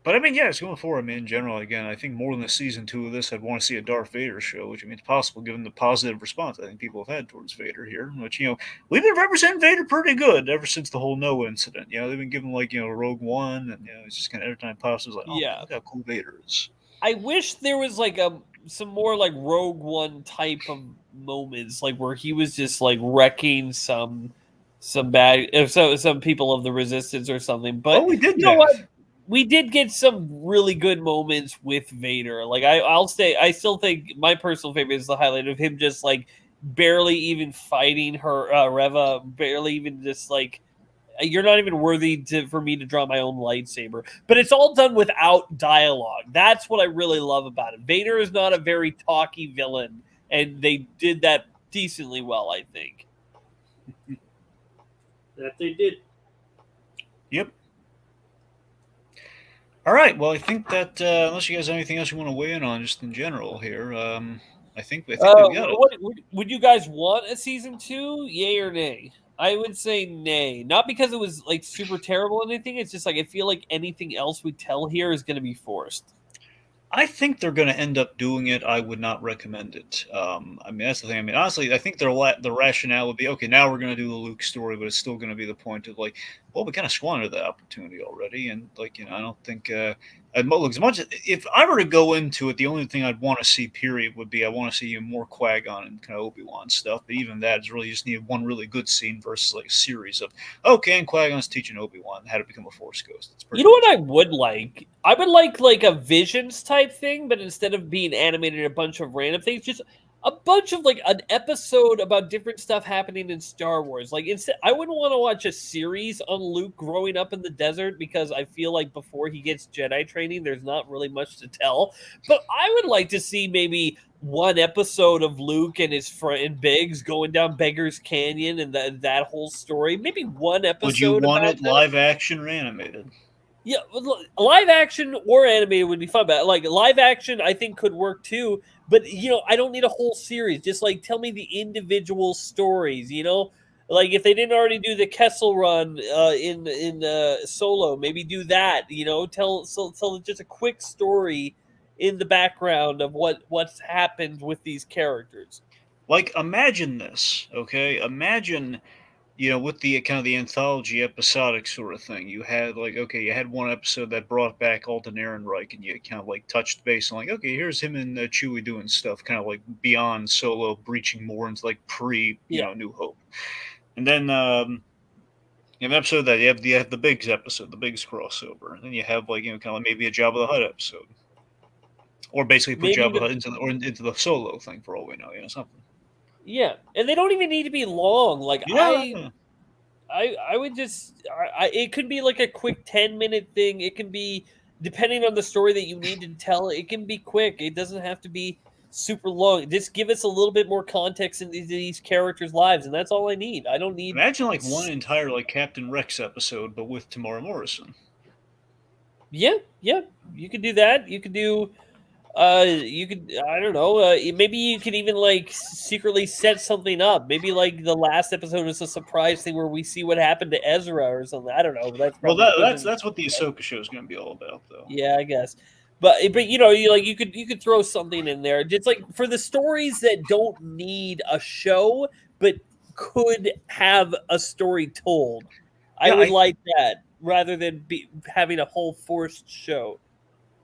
but I mean, yeah, it's going forward. I mean, in general, again, I think more than the season 2 of this, I'd want to see a Darth Vader show, which I mean, it's possible given the positive response I think people have had towards Vader here. Which we've been representing Vader pretty good ever since the whole No incident. They've been giving like Rogue One, and it's just kind of every time it pops, it's like, oh, Yeah. look how cool Vader is. I wish there was like some more like Rogue One type of moments, like where he was just like wrecking some bad some people of the Resistance or something. But we did. You know what? We did get some really good moments with Vader. Like I'll say, I still think my personal favorite is the highlight of him just like barely even fighting her Reva, barely even just like, you're not even worthy for me to draw my own lightsaber. But it's all done without dialogue. That's what I really love about it. Vader is not a very talky villain, and they did that decently well, I think. That they did. Yep. All right. Well, I think that unless you guys have anything else you want to weigh in on, just in general here, I think we got it. Would you guys want a season 2? Yay or nay? I would say nay. Not because it was like super terrible or anything. It's just like I feel like anything else we tell here is going to be forced. I think they're going to end up doing it. I would not recommend it. I mean, that's the thing. I mean, honestly, I think the rationale would be, okay, now we're going to do the Luke story, but it's still going to be the point of like, well, we kind of squandered that opportunity already. And like, I don't think, as much as if I were to go into it, the only thing I'd want to see, period, would be I want to see more Qui-Gon and kind of Obi-Wan stuff. But even that is really just needed one really good scene versus like a series of, okay, and Qui-Gon's teaching Obi-Wan how to become a Force ghost. You know what I would like? I would like a Visions type thing, but instead of being animated a bunch of random things, just a bunch of like an episode about different stuff happening in Star Wars. Like instead, I wouldn't want to watch a series on Luke growing up in the desert because I feel like before he gets Jedi training, there's not really much to tell. But I would like to see maybe one episode of Luke and his friend Biggs going down Beggar's Canyon and that whole story. Maybe one episode. Would you want it live action or animated? Yeah, live action or animated would be fun, but like live action, I think could work too. But I don't need a whole series. Just like tell me the individual stories. Like if they didn't already do the Kessel Run in Solo, maybe do that. Tell just a quick story in the background of what's happened with these characters. Like imagine this, okay? Imagine. With the kind of the anthology episodic sort of thing, you had you had one episode that brought back Alden Ehrenreich, and you kind of like touched base on like, okay, here's him and Chewie doing stuff, kind of like beyond Solo, breaching more into like New Hope, and then you have an episode that you have the Biggs episode, the Biggs crossover, and then you have like kind of like maybe a Jabba the Hutt episode, or basically put Jabba the Hutt into the Solo thing for all we know, something. Yeah, and they don't even need to be long. Like yeah. I would just it could be like a quick 10-minute thing. It can be depending on the story that you need to tell. It can be quick. It doesn't have to be super long. Just give us a little bit more context into these characters' lives, and that's all I need. I don't need Imagine like one entire like Captain Rex episode, but with Tamara Morrison. Yeah, you could do that. You could do you could, I don't know, maybe you could even like secretly set something up. Maybe like the last episode is a surprise thing where we see what happened to Ezra or something. I don't know, but that's Well, probably that's what the Ahsoka show is going to be all about, though. yeah, I guess. But you know, you could throw something in there. Just like for the stories that don't need a show but could have a story told. I would like that rather than having a whole forced show.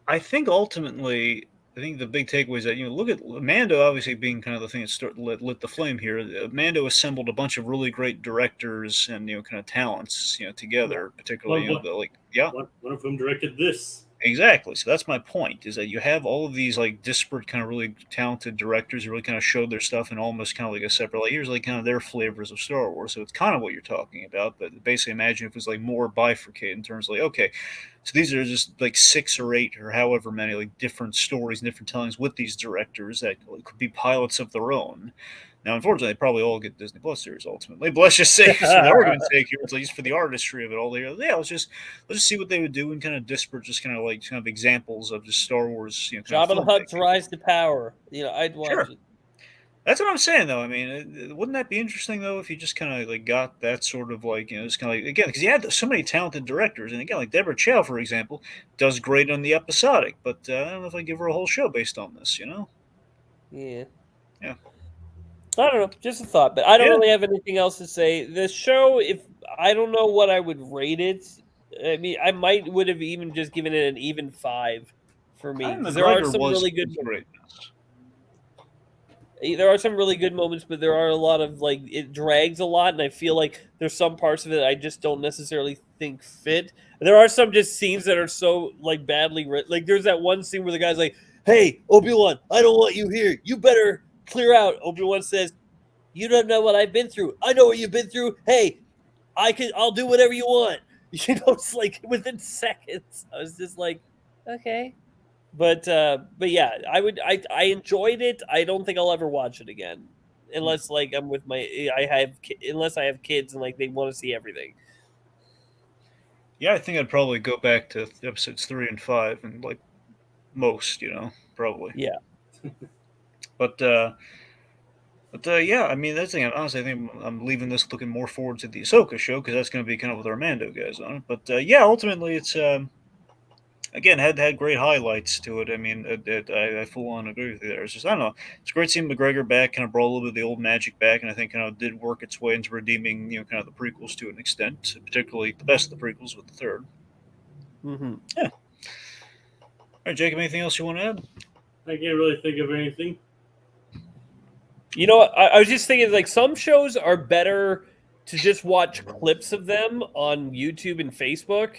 I think ultimately, I think the big takeaway is that, you know, look at Mando obviously being kind of the thing that lit the flame here. Mando assembled a bunch of really great directors and, you know, kind of talents, you know, together, particularly, you know, one of them directed this. Exactly. So that's my point, is that you have all of these like disparate kind of really talented directors who really kind of showed their stuff in almost kind of like a separate, like here's like kind of their flavors of Star Wars. So it's kind of what you're talking about, but basically imagine if it was like more bifurcated in terms of like, okay, so these are just like 6 or 8 or however many like different stories and different tellings with these directors that could be pilots of their own. Now, unfortunately, they probably all get Disney Plus series ultimately. But let's just say, for the argument's sake here, at least for the artistry of it all, they go, yeah, let's just see what they would do and kind of disparate, just kind of examples of just Star Wars. You know, Jabba the Hutt's rise to power. You know, I'd watch it. That's what I'm saying, though. I mean, wouldn't that be interesting, though, if you just kind of like got that sort of like, you know, just kind of like, again, because you had so many talented directors, and again, like Deborah Chow, for example, does great on the episodic, but I don't know if I give her a whole show based on this, you know? Yeah. Yeah. I don't know, just a thought, but I don't really have anything else to say. The show, if I don't know what I would rate it. I mean, I would have even just given it an even 5 for me. There are some really good. There are some really good moments, but there are a lot of like it drags a lot, and I feel like there's some parts of it I just don't necessarily think fit. There are some just scenes that are so like badly written. Like there's that one scene where the guy's like, "Hey, Obi-Wan, I don't want you here. You better clear out." Obi-Wan says, "You don't know what I've been through. I know what you've been through. Hey, I'll do whatever you want." You know, it's like within seconds. I was just like, okay. But yeah, I enjoyed it. I don't think I'll ever watch it again, unless like I'm with unless I have kids and like they want to see everything. Yeah, I think I'd probably go back to episodes 3 and 5, and like most, you know, probably. Yeah. But yeah, I mean, that's the thing. Honestly, I think I'm leaving this looking more forward to the Ahsoka show because that's going to be kind of with our Mando guys on it. But yeah, ultimately, it's again had great highlights to it. I mean, I full on agree with you there. It's just I don't know. It's great seeing McGregor back, kind of brought a little bit of the old magic back, and I think kind of did work its way into redeeming, you know, kind of the prequels to an extent, particularly the best of the prequels with the third. Mm-hmm. Yeah. All right, Jacob. Anything else you want to add? I can't really think of anything. You know, I was just thinking like some shows are better to just watch clips of them on YouTube and Facebook.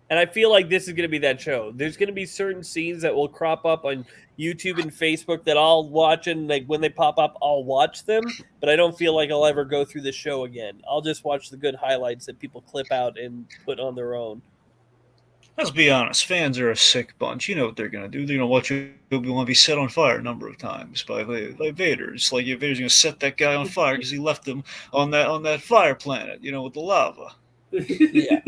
And I feel like this is going to be that show. There's going to be certain scenes that will crop up on YouTube and Facebook that I'll watch, and like when they pop up, I'll watch them. But I don't feel like I'll ever go through the show again. I'll just watch the good highlights that people clip out and put on their own. Let's be honest, fans are a sick bunch. You know what they're going to do. They're going to watch Obi-Wan be set on fire a number of times by Vader. It's like Vader's going to set that guy on fire because he left him on that fire planet, you know, with the lava. Yeah.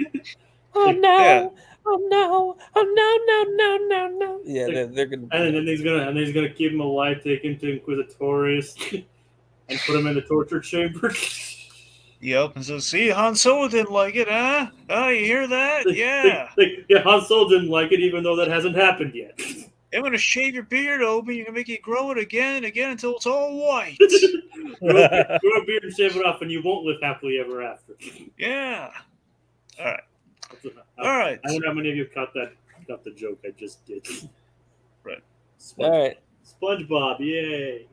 Oh no! Yeah. Oh no! Oh no! Yeah, they're going to. And then he's gonna keep him alive, take him to Inquisitorius, and put him in the torture chamber. Yep, and so see, Han Solo didn't like it, huh? Oh, you hear that? Yeah. Yeah, Han Solo didn't like it, even though that hasn't happened yet. I'm gonna shave your beard, Obi. You're gonna make it grow it again and again until it's all white. grow a beard and shave it off, and you won't live happily ever after. Yeah. All right. All right. I wonder how many of you caught the joke I just did. Right. All right. SpongeBob, yay.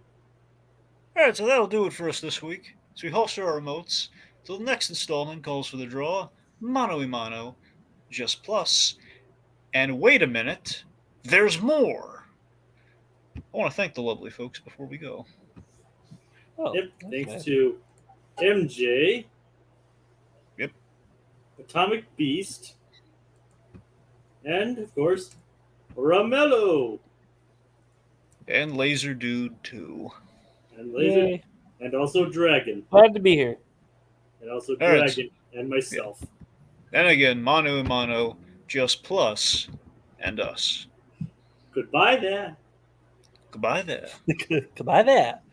All right, so that'll do it for us this week. So we holster our remotes. So the next installment calls for the draw, Mano a Mano, just plus. And wait a minute, there's more. I want to thank the lovely folks before we go. Oh, yep, thanks to MJ. Yep. Atomic Beast. And, of course, Ramello. And Lazerdude too. And Laser, Yay. and also Dragon, Glad to be here. and also All right. Dragon, and myself. And again, mano a mano, just Plus and Us. Goodbye there. Goodbye there. Goodbye, that.